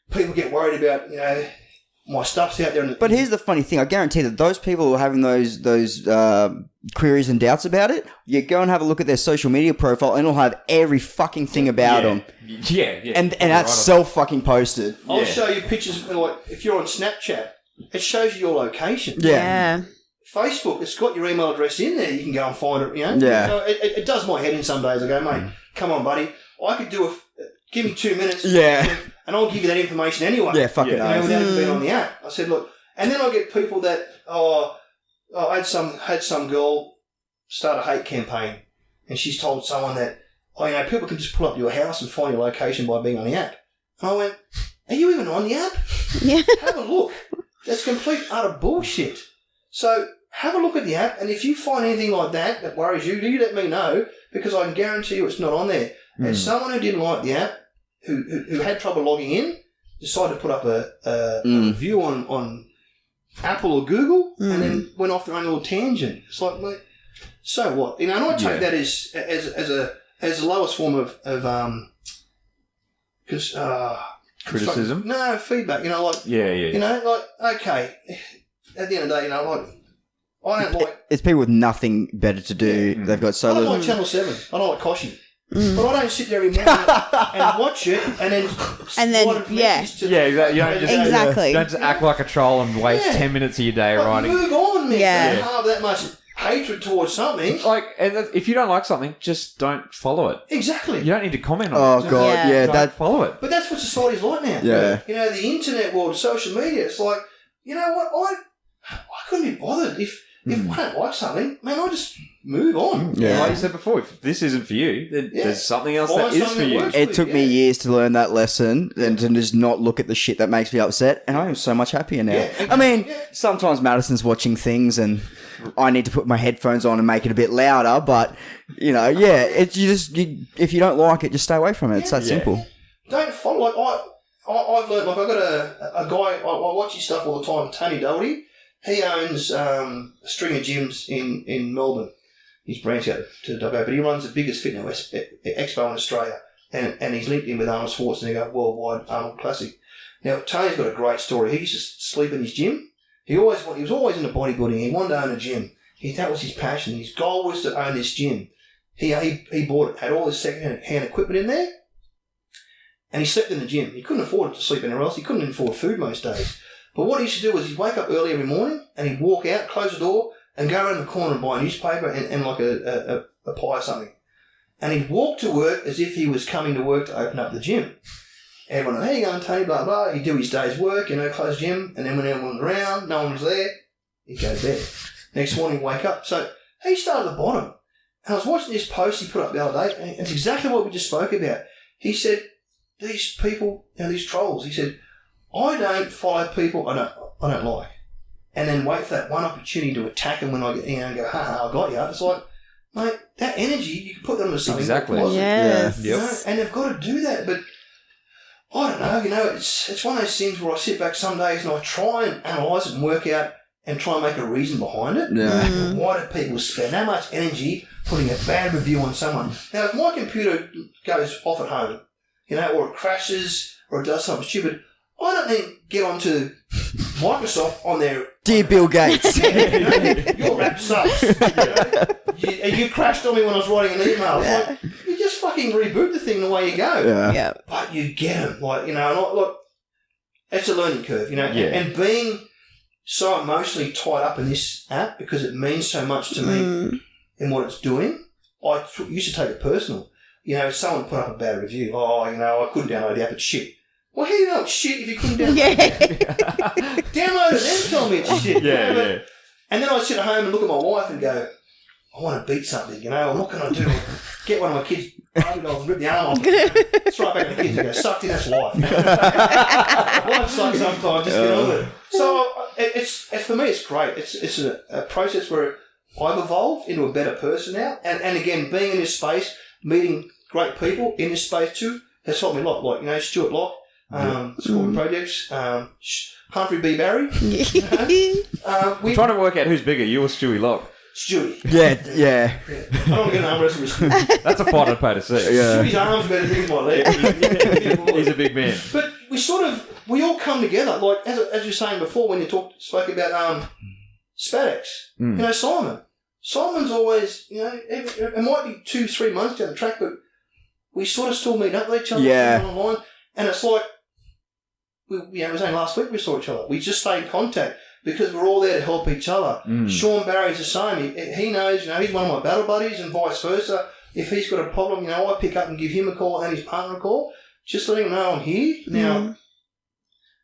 people get worried about, you know, my stuff's out there. But here's the funny thing. I guarantee that those people who are having those queries and doubts about it, you go and have a look at their social media profile and it'll have every fucking thing about them. Yeah. And that's self-fucking posted. I'll show you pictures, like, if you're on Snapchat, it shows you your location. Yeah. Facebook, it's got your email address in there. You can go and find it, you know. Yeah. So it does my head in some days. I go, mate, come on, buddy. I could do give me 2 minutes. Yeah. And I'll give you that information anyway. Yeah, fucking you know, without even being on the app. I said, look, and then I get people that, I had some girl start a hate campaign, and she's told someone that, you know, people can just pull up your house and find your location by being on the app. And I went, are you even on the app? Yeah. Have a look. That's complete utter bullshit. So have a look at the app, and if you find anything like that worries you, you let me know, because I can guarantee you it's not on there. And someone who didn't like the app, who had trouble logging in, decided to put up a review on Apple or Google, and then went off their own little tangent. It's like, mate, so what? You know, and I take that as the lowest form of criticism. No, feedback. You know, like You know, like, okay. At the end of the day, you know, like, I don't like. It's people with nothing better to do. Yeah. They've got so I don't little. like Channel 7. I don't like Koshi. But I don't sit there every morning and watch it and then exactly. You don't just, Exactly. You don't just act like a troll and waste 10 minutes of your day writing. Move on, man. Yeah. Don't have that much hatred towards something. Like, and if you don't like something, just don't follow it. Exactly. You don't need to comment on Oh it. god, Yeah. Don't follow it. But that's what society's like now. Yeah. You know, the internet world, social media, it's like, you know what, I couldn't be bothered. If I don't like something, man, I just move on. Yeah. Like you said before, if this isn't for you, then there's something else Find that is something for that you. works. It took me Yeah. years to learn that lesson and to just not look at the shit that makes me upset, and I am so much happier now. Yeah. I mean, Yeah. sometimes Madison's watching things and I need to put my headphones on and make it a bit louder, but, you know, if you don't like it, just stay away from it. It's that simple. Don't follow. Like I've learned. Like I got a guy. I watch his stuff all the time. Tony Doherty. He owns a string of gyms in Melbourne. He's branched out to WA, but he runs the biggest fitness expo in Australia, and he's linked in with Arnold Schwarzenegger Worldwide Arnold Classic. Now Tony's got a great story. He used to sleep in his gym. He was always into bodybuilding. He wanted to own a gym. That was his passion. His goal was to own this gym. He bought it, had all this second-hand equipment in there. And he slept in the gym. He couldn't afford to sleep anywhere else. He couldn't afford food most days. But what he used to do was he'd wake up early every morning and he'd walk out, close the door, and go around the corner and buy a newspaper and like a pie or something. And he'd walk to work as if he was coming to work to open up the gym. Everyone, how you going, Tony? Blah, blah. He'd do his day's work, close the gym. And then when everyone was around, no one was there, he'd go to bed. Next morning, he'd wake up. So he started at the bottom. And I was watching this post he put up the other day, and it's exactly what we just spoke about. He said, these people, these trolls, he said, I don't follow people I don't like. And then wait for that one opportunity to attack them when I get and go, ha, I got you. It's like, mate, that energy, you can put them into something Exactly. positive. Yes. Yep. And they've got to do that. But I don't know, it's one of those things where I sit back some days and I try and analyse it and work out and try and make a reason behind it. Yeah. Why do people spend that much energy putting a bad review on someone? Now, if my computer goes off at home, or it crashes or it does something stupid, I don't then get onto Microsoft on their... Dear Bill Gates. Your rap sucks. You crashed on me when I was writing an email. Like, you just fucking reboot the thing the way you go. Yeah. Yeah. But you get them. Look, it's a learning curve, Yeah. And being so emotionally tied up in this app because it means so much to me in what it's doing, I used to take it personal. If someone put up a bad review, I couldn't download the app, it's shit. Well, how do you know it's shit if you couldn't download it? Download it and tell me it's shit. Yeah. And then I'd sit at home and look at my wife and go, I want to beat something, and what can I do? Get one of my kids' Barbie dolls and rip the arm off. It's right back at the kids and go, sucked in, that's life. Life sucks sometimes, just get on with it. So it's for me, it's great. It's a process where I've evolved into a better person now. And again, being in this space, meeting great people in this space too, has helped me a lot. Like, Stuart Locke, School Projects, Humphrey B. Barry. I'm trying to work out who's bigger, you or Stewie Locke. Stewie. Yeah. I don't want to get an arm wrestle with Stewie. That's a fight I'd pay to see. Yeah. Stewie's arms are better big than my leg. He's a big man. But we all come together. Like, as you were saying before when you spoke about Spadex. Simon's always, it might be 2-3 months down the track, but we sort of still meet up with each other online. And it's like, it was only last week we saw each other. We just stay in contact because we're all there to help each other. Sean Barry's the same. He knows, he's one of my battle buddies and vice versa. If he's got a problem, I pick up and give him a call and his partner a call. Just letting him know I'm here. Now,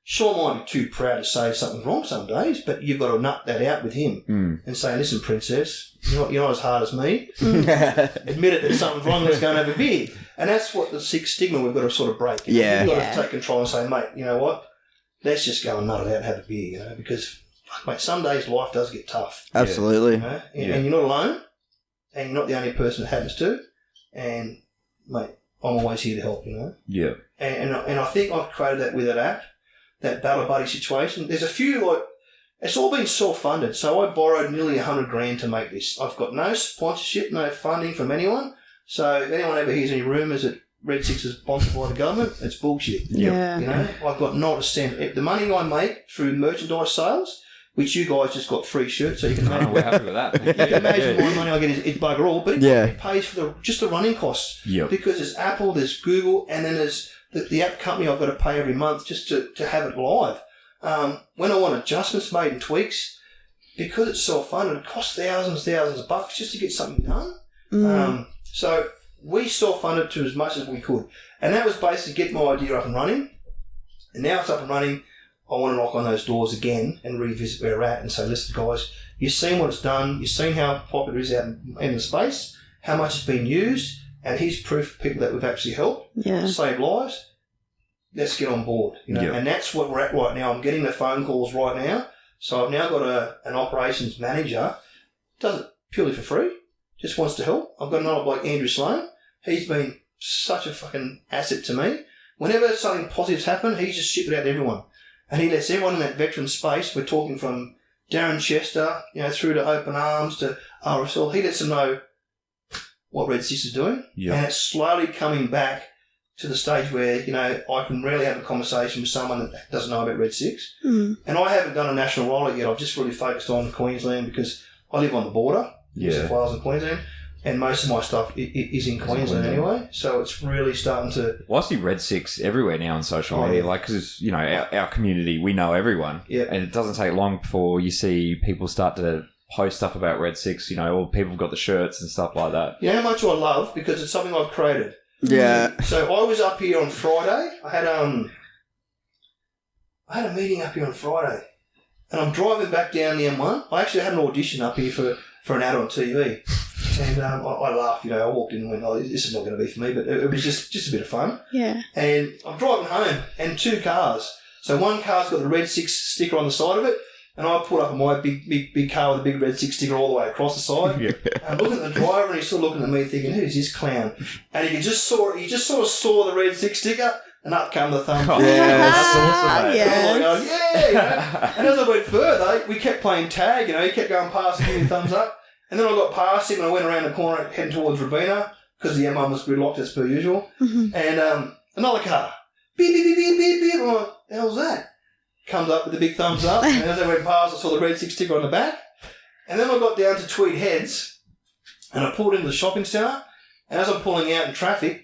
Sean might be too proud to say something's wrong some days, but you've got to nut that out with him and say, listen, princess, you're not as hard as me. Admit it that something's wrong, let's go and have a beer. And that's what the stigma we've got to sort of break. Yeah. You've got to take control and say, mate, you know what? Let's just go and nut it out and have a beer, because, mate, some days life does get tough. Absolutely. And you're not alone, and you're not the only person it happens to. And, mate, I'm always here to help, Yeah. And I think I've created that with that app. That battle buddy situation. There's a few, it's all been self-funded. So I borrowed nearly $100,000 to make this. I've got no sponsorship, no funding from anyone. So if anyone ever hears any rumours that Redsix is sponsored by the government, it's bullshit. Yeah. I've got not a cent. The money I make through merchandise sales, which you guys just got free shirts, so you can imagine. We're happy with that. You can imagine my money I get is bugger all, but it pays for just the running costs. Yep. Because there's Apple, there's Google, and then there's the app company I've got to pay every month just to have it live. When I want adjustments made and tweaks, because it's self-funded, it costs thousands of bucks just to get something done. So we self-funded to as much as we could. And that was basically get my idea up and running. And now it's up and running, I want to knock on those doors again and revisit where we're at and say, listen, guys, you've seen what it's done. You've seen how popular it is out in the space, how much it's been used. And here's proof of people that we've actually helped, save lives. Let's get on board, And that's what we're at right now. I'm getting the phone calls right now. So I've now got an operations manager, does it purely for free, just wants to help. I've got another bloke, Andrew Sloan. He's been such a fucking asset to me. Whenever something positive's happened, he's just shipped it out to everyone. And he lets everyone in that veteran space, we're talking from Darren Chester, through to Open Arms to RSL, he lets them know what Redsix is doing, and it's slowly coming back to the stage where, I can really have a conversation with someone that doesn't know about Redsix. And I haven't done a national rollout yet. I've just really focused on Queensland because I live on the border, New South Wales and Queensland. and most of my stuff is in Queensland anyway. So it's really starting to. Well, I see Redsix everywhere now on social media, like because our community, we know everyone, and it doesn't take long before you see people start to post stuff about Redsix, or people have got the shirts and stuff like that. You know how much I love because it's something I've created. Yeah. So I was up here on Friday. I had a meeting up here on Friday, and I'm driving back down the M1. I actually had an audition up here for an ad on TV, and I laughed. I walked in and went, "Oh, this is not going to be for me," but it was just a bit of fun. Yeah. And I'm driving home, and two cars. So one car's got the Redsix sticker on the side of it, and I pulled up in my big car with a big Redsix sticker all the way across the side. And I'm looking at the driver, and he's still looking at me, thinking, "Who's this clown?" And he just sort of saw the Redsix sticker. And up come the thumb. Oh, Yes. that's awesome, mate. And I'm like, yeah. And as I went further, we kept playing tag. He kept going past and giving me thumbs up. And then I got past him and I went around the corner heading towards Rabina because the M1 was gridlocked as per usual. Mm-hmm. And another car. Beep, beep, beep, beep, beep, beep. I'm like, the hell's that? Comes up with a big thumbs up. And as I went past, I saw the Redsix sticker on the back. And then I got down to Tweed Heads and I pulled into the shopping centre. And as I'm pulling out in traffic,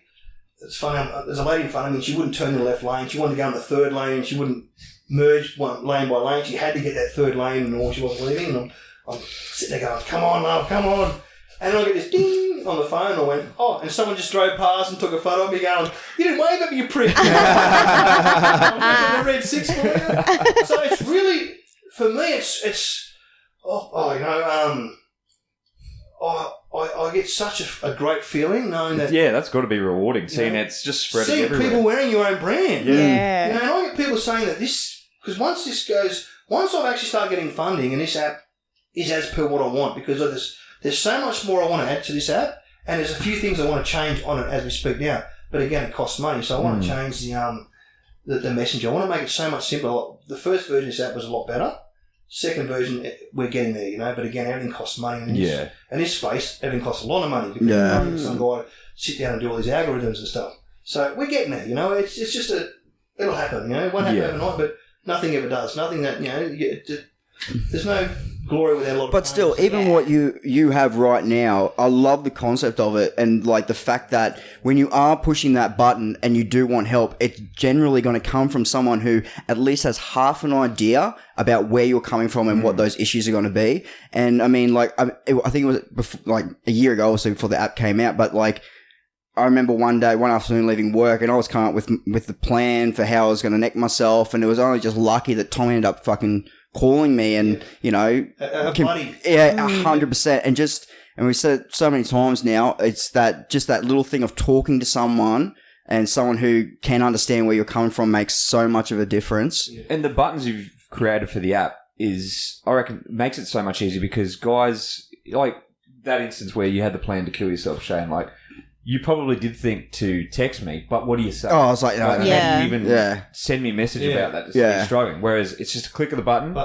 it's funny, there's a lady in front of me and she wouldn't turn in the left lane. She wanted to go in the third lane and she wouldn't merge one lane by lane. She had to get that third lane or she wasn't leaving. And I'm sitting there going, "Come on, love, come on." And then I get this ding on the phone and I went, "Oh," and someone just drove past and took a photo of me going, "You didn't wave at me, you prick." I'm the Redsix for you. So it's really, for me, I get such a great feeling knowing that. Yeah, that's got to be rewarding. Seeing it's just spreading seeing everywhere. people wearing your own brand. Yeah. And I get people saying that because once I've actually started getting funding and this app is as per what I want because of this, there's so much more I want to add to this app and there's a few things I want to change on it as we speak now. But again, it costs money, so I want to change the messenger. I want to make it so much simpler. The first version of this app was a lot better. Second version, we're getting there, but again, everything costs money. And this space, everything costs a lot of money because some guy sit down and do all these algorithms and stuff. So we're getting there, It's just it'll happen, It won't happen overnight, but nothing ever does. Nothing that, there's no glory without a lot of But pain. still, even what you have right now, I love the concept of it and like the fact that when you are pushing that button and you do want help, it's generally going to come from someone who at least has half an idea about where you're coming from and what those issues are going to be. And I mean, like, I think it was before, like a year ago or so before the app came out, but like, I remember one afternoon leaving work and I was coming up with the plan for how I was going to neck myself, and it was only just lucky that Tom ended up fucking calling me and, a buddy. Yeah, 100%. And we've said it so many times now, it's that little thing of talking to someone and someone who can understand where you're coming from makes so much of a difference. Yeah. And the buttons you've created for the app I reckon, makes it so much easier because guys, like that instance where you had the plan to kill yourself, Shane, like, you probably did think to text me, but what do you say? Oh, I was like, How do you even send me a message about that? You're struggling. Whereas it's just a click of the button.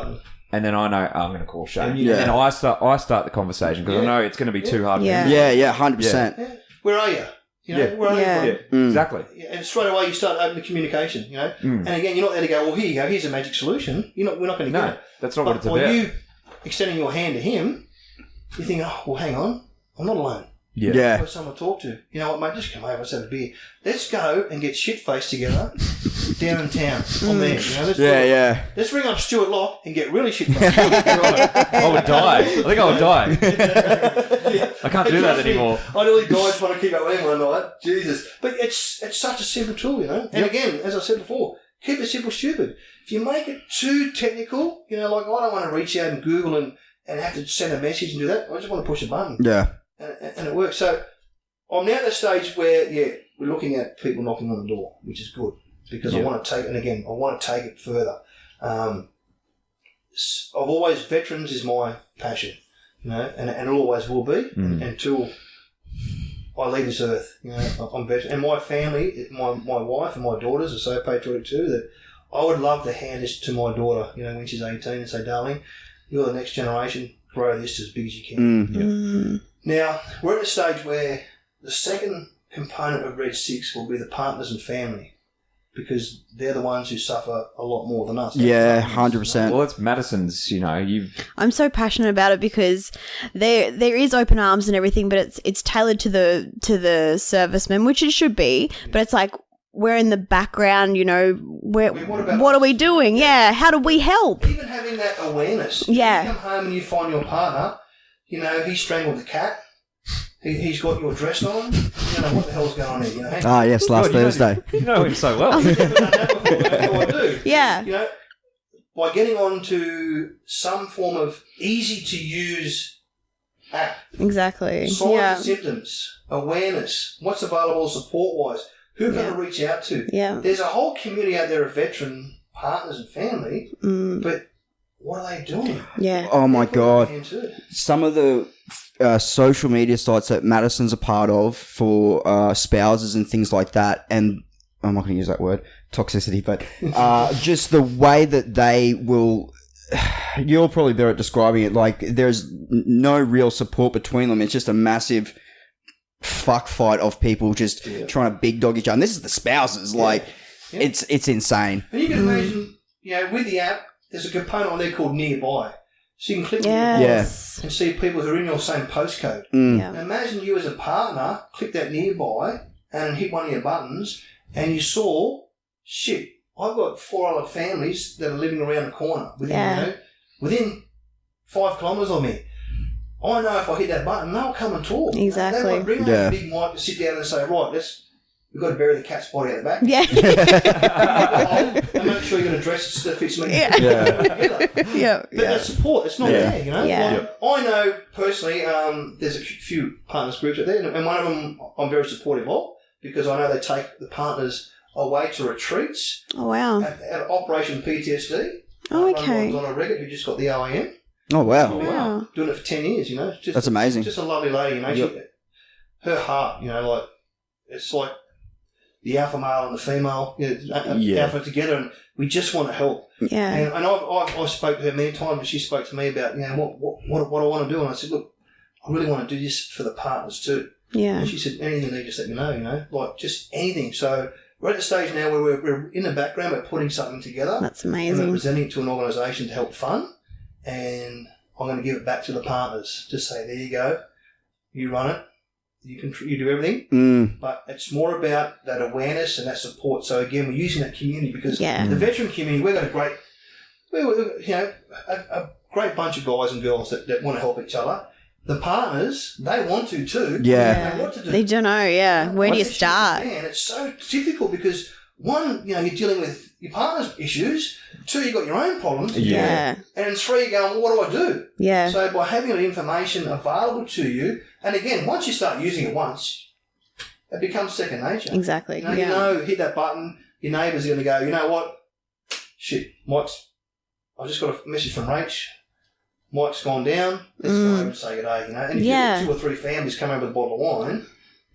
And then I know I'm going to call Shane. And then I start the conversation because I know it's going to be too hard for him. Yeah, 100%. Yeah. Where are you? Where are you? Exactly. And straight away you start opening the communication, And again, you're not there to go, well, here you go, here's a magic solution. We're not going to get it. That's not what it's about. about. You extending your hand to him, you think, oh, well, hang on, I'm not alone. Yeah. I've got someone to talk to. You know what, mate, just come over, let's have a beer. Let's go and get shit-faced together down in town. I'm there. Let's ring up Stuart Locke and get really shit-faced. I would die. I think I would die. I can't do that anymore. I nearly died trying to keep up with one night. Jesus. But it's such a simple tool, And again, as I said before, keep it simple, stupid. If you make it too technical, like I don't want to reach out and Google and have to send a message and do that. I just want to push a button. Yeah. And it works. So I'm now at the stage where, we're looking at people knocking on the door, which is good because I want to take it further. Veterans is my passion, and it always will be until I leave this earth. I'm veteran, and my family, my wife and my daughters are so patriotic too that I would love to hand this to my daughter, when she's 18 and say, darling, you're the next generation, grow this as big as you can. Now, we're at a stage where the second component of Redsix will be the partners and family. because they're the ones who suffer a lot more than us. Yeah, 100%. Well, it's Madison's. I'm so passionate about it because there is open arms and everything, but it's tailored to the servicemen, which it should be. But it's like we're in the background, what are we doing? Yeah, how do we help? Even having that awareness. Yeah. You come home and you find your partner, he strangled the cat. He's got your dress on. What the hell's going on here? Ah, yes, last Thursday. You know him so well. I've never done that before. I do. Yeah. By getting onto some form of easy to use app, Exactly. signs Yeah. and symptoms, awareness, what's available support wise, who can I reach out to? Yeah. There's a whole community out there of veteran partners and family, but what are they doing? Yeah. Oh my They're putting God. their hand to it. Some of the social media sites that Madison's a part of for spouses and things like that, and I'm not going to use that word, toxicity, but just the way that they will, you're probably better at describing it, like there's no real support between them. It's just a massive fuck fight of people just trying to big dog each other. And this is the spouses, it's insane. And you can imagine, with the app, there's a component on there called nearby. So you can click Yes. and see people who are in your same postcode. Yeah. Now imagine you as a partner click that nearby and hit one of your buttons and you saw, shit, I've got 4 other families that are living around the corner within 5 kilometres of me. I know if I hit that button, they'll come and talk. Exactly. They might bring a big mic to sit down and say, right, we've got to bury the cat's body at the back. Yeah. And make sure you got a dress that fits me. Yeah. Yeah. But that's support. It's not there, Yeah. Like, I know personally, there's a few partners groups out there, and one of them I'm very supportive of because I know they take the partners away to retreats. Oh, wow. At Operation PTSD. Oh, okay. Run by Donna Reggett, who just got the OAM. Oh, wow. Wow. Doing it for 10 years, It's just, That's amazing. Just a lovely lady, her heart, it's like the alpha male and the female, alpha together, and we just want to help. Yeah. And I've spoke to her many times, and she spoke to me about, what I want to do, and I said, look, I really want to do this for the partners too. Yeah. And she said, anything you need, just let me know, like just anything. So we're at the stage now where we're in the background, we're putting something together. That's And we're amazing. presenting it to an organisation to help fund, and I'm going to give it back to the partners. Just say, there you go, you run it, you do everything, but it's more about that awareness and that support. So again, we're using that community because the veteran community, we've got a great bunch of guys and girls that want to help each other. The partners, they want to too. Yeah. They know what to do. They don't know, yeah. Where do you start? And it's so difficult because one, you're dealing with your partner's issues. 2, you've got your own problems. Yeah. And 3, you're going, well, what do I do? Yeah. So by having that information available to you, and again, once you start using it once, it becomes second nature. Exactly. Hit that button, your neighbours are going to go, you know what? Shit, I just got a message from Rach. Mike's gone down. Let's go over and say good day, And if you've got 2 or 3 families come over with a bottle of wine,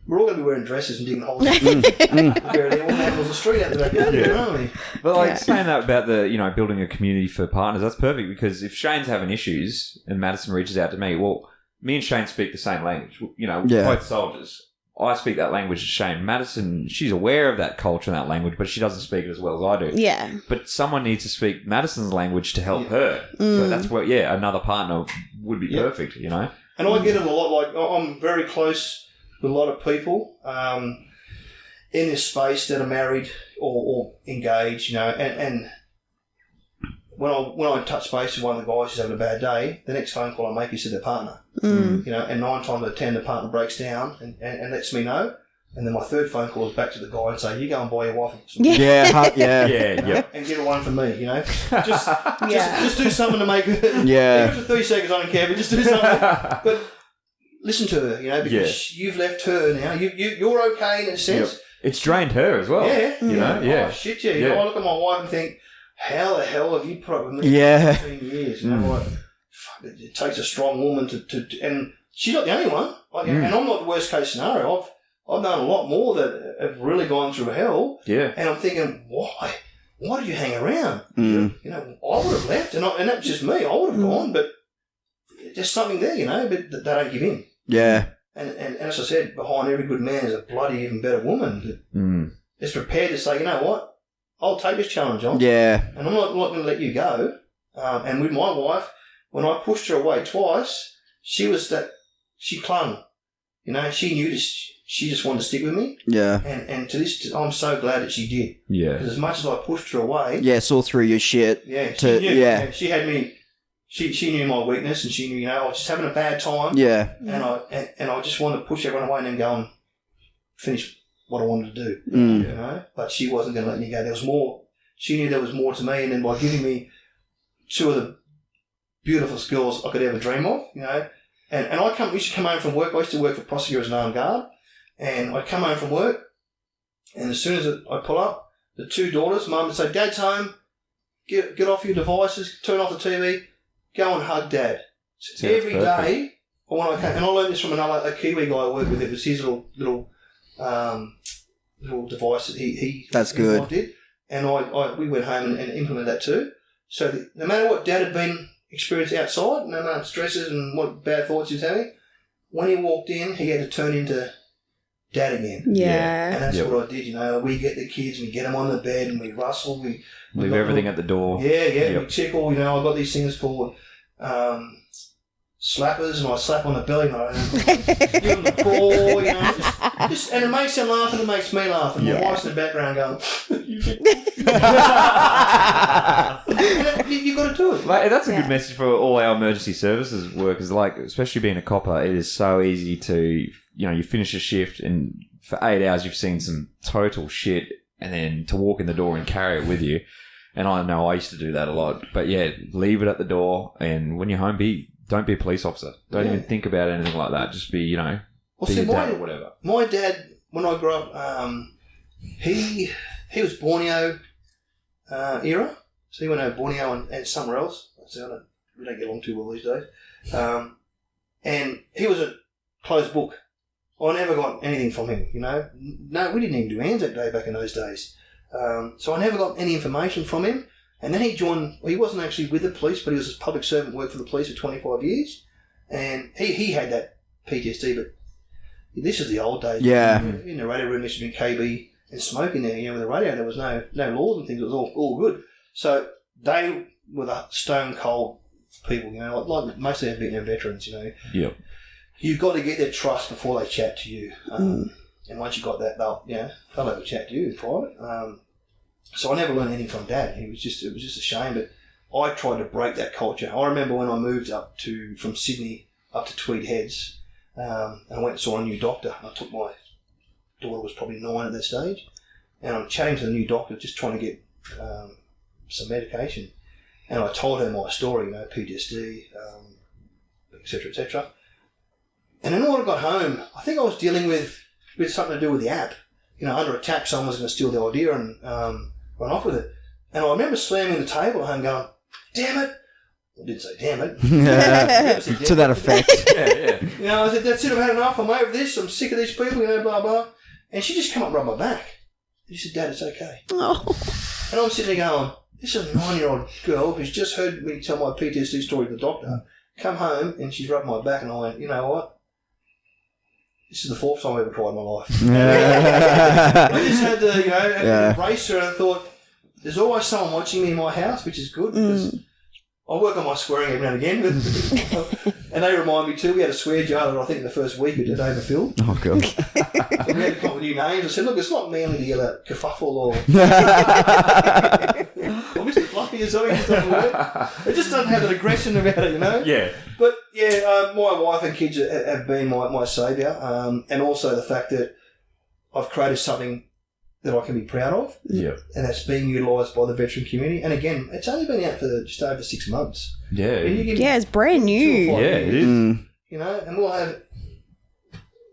we're all going to be wearing dresses and digging holes. Burying all animals in the street out the back, aren't we? But saying that about the building a community for partners, that's perfect because if Shane's having issues and Madison reaches out to me, well, me and Shane speak the same language. We're both soldiers. I speak that language to Shane. Madison, she's aware of that culture and that language, but she doesn't speak it as well as I do. Yeah. But someone needs to speak Madison's language to help her. So that's where, another partner would be perfect, And I get it a lot. Like, I'm very close with a lot of people in this space that are married or engaged, and when I touch base with one of the guys who's having a bad day, the next phone call I make is to their partner. And 9 times out of 10 the partner breaks down and lets me know. And then my third phone call is back to the guy and say, you go and buy your wife some and get her one for me, Just do something to make her. Even for 30 seconds, I don't care, but just do something. But listen to her, because you've left her now. You're okay in a sense. Yep. It's drained her as well. Oh, shit, I look at my wife and think, how the hell have you put up with me for 15 years? Fuck, it takes a strong woman to and she's not the only one. And I'm not the worst case scenario. I've known a lot more that have really gone through hell. Yeah. And I'm thinking, why? Why did you hang around? I would have left, and that's just me. I would have gone, but there's something there, but they don't give in. Yeah. And as I said, behind every good man is a bloody even better woman that is prepared to say, you know what? I'll take this challenge on. Yeah. And I'm not going to let you go. And with my wife, when I pushed her away twice, she clung. You know, she knew this. She just wanted to stick with me. Yeah. And to this, I'm so glad that she did. Yeah. Because as much as I pushed her away. Yeah, saw through your shit. Yeah. She knew. Yeah. She had me. She knew my weakness, and she knew, you know, I was just having a bad time. Yeah. And I just wanted to push everyone away and then go and finish what I wanted to do. Mm. You know, but she wasn't going to let me go. There was more. She knew there was more to me, and then by giving me two of the beautiful skills I could ever dream of, you know. And I used to come home from work. I used to work for Prosecutor as an armed guard, and I'd come home from work, and as soon as I pull up, the two daughters, Mum would say, "Dad's home. Get off your devices. Turn off the TV. Go and hug Dad." So Yeah, every perfect. day, when I came, and I learned this from a Kiwi guy I worked with. It was his little device that he That's good. did, and we went home and implemented that too. So no matter what Dad had been experienced outside, no matter stresses and what bad thoughts he was having, when he walked in, he had to turn into Dad again. Yeah. And that's Yep. what I did. You know, we get the kids, we get them on the bed, and we rustle. We Leave got everything little- at the door. Yeah. Yep. We check all. You know, I got these things called slappers, and I slap on the belly, and I give them the paw. You know, just, and it makes them laugh, and it makes me laugh, and my wife's in the background going, "You got to do it." Like, that's a Yeah. good message for all our emergency services workers. Like, especially being a copper, it is so easy to, you know, you finish a shift and for 8 hours you've seen some total shit, and then to walk in the door and carry it with you. And I know I used to do that a lot. But yeah, leave it at the door, and when you're home, don't be a police officer. Don't Yeah. even think about anything like that. Just be, you know, Well, be see, a dad or whatever. my dad, when I grew up, he was Borneo era, so he went over Borneo and somewhere else. So we don't get along too well these days. And he was a closed book. I never got anything from him, you know. No, we didn't even do Anzac Day back in those days. So I never got any information from him. And then he joined, well, he wasn't actually with the police, but he was a public servant, worked for the police for 25 years. And he had that PTSD, but this is the old days. Yeah. In the radio room, there used to be KB and smoke in there. You know, with the radio, there was no laws and things. It was all good. So they were the stone cold people, you know, like most of them Vietnam veterans, you know. Yep. You've got to get their trust before they chat to you. And once you got that, they'll have a chat to you in private. So I never learned anything from Dad. It was just a shame, but I tried to break that culture. I remember when I moved from Sydney up to Tweed Heads, and I went and saw a new doctor. I took my daughter was probably 9 at that stage, and I'm chatting to the new doctor, just trying to get some medication. And I told her my story, you know, PTSD, etc., etc. And then when I got home, I think I was dealing with something to do with the app. You know, under attack, someone's going to steal the idea and run off with it. And I remember slamming the table at home going, "Damn it!" I didn't say "damn it." To that effect. Yeah. You know, I said, "That's it, I've had enough. I'm over this. I'm sick of these people, you know, blah, blah." And she just come up and rubbed my back. And she said, "Dad, it's okay." Oh. And I'm sitting there going, this is a 9-year-old girl who's just heard me tell my PTSD story to the doctor, come home and she's rubbed my back, and I went, you know what? This is the 4th time I've ever cried in my life. I just had to, you know, embrace her, and I thought, there's always someone watching me in my house, which is good, because I work on my swearing every now and again, and they remind me too. We had a swear jar that I think in the first week it had overfilled. Oh, God. So we had to come up with new names. I said, look, it's not manly to yell out kerfuffle or Mr. Fluffy or something. It just doesn't have an aggression about it, you know? Yeah. But yeah, my wife and kids have been my saviour, and also the fact that I've created something that I can be proud of, Yeah. and that's being utilised by the veteran community. And again, it's only been out for just over 6 months. Yeah. And you give me Yeah, it's brand 2 or new. 5 Yeah, years, it is. you know, and we'll have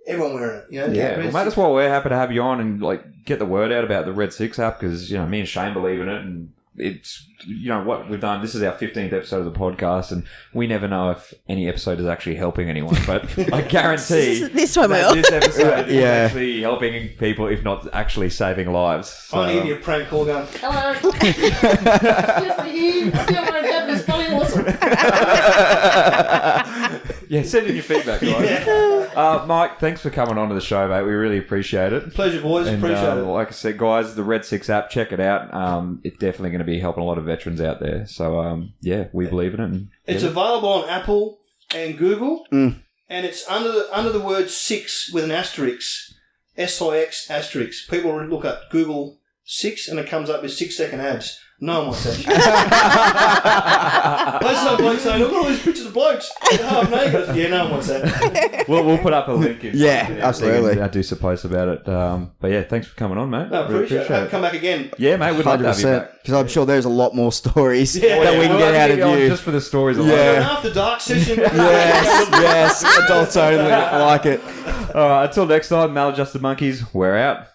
everyone wearing it. You know, Yeah, well, mate, that's why we're happy to have you on and like get the word out about the Redsix app, because you know me and Shane believe in it, and it's, you know, what we've done. This is our 15th episode of the podcast, and we never know if any episode is actually helping anyone, but I guarantee This one that will. this episode is Yeah. actually helping people, if not actually saving lives. So, I need you a prank call going, hello, yes, for you. I feel like that was funny, awesome. Yeah, send in your feedback, guys. Mike, thanks for coming on to the show, mate. We really appreciate it. Pleasure, boys. And, Appreciate it. like I said, guys, the Redsix app, check it out. It's definitely going to be helping a lot of veterans out there. So, we believe in it. And It's available on Apple and Google, and it's under the word 6 with an asterisk, SIX asterisk. People look at Google 6 and it comes up with 6-second abs. No one wants that shit. Most of the blokes saying, look at all these pictures of blokes. Half naked. Yeah, no one wants that. we'll put up a link. Absolutely. I do suppose about it. But yeah, thanks for coming on, mate. No, appreciate it. Come back again. Yeah, mate, we'd love to have you back. Because I'm sure there's a lot more stories that we can We'll get out have to of on you. just for the stories alone. Yeah. An after dark session. Yes, adults only. I like it. All right, until next time, Maladjusted Monkeys, we're out.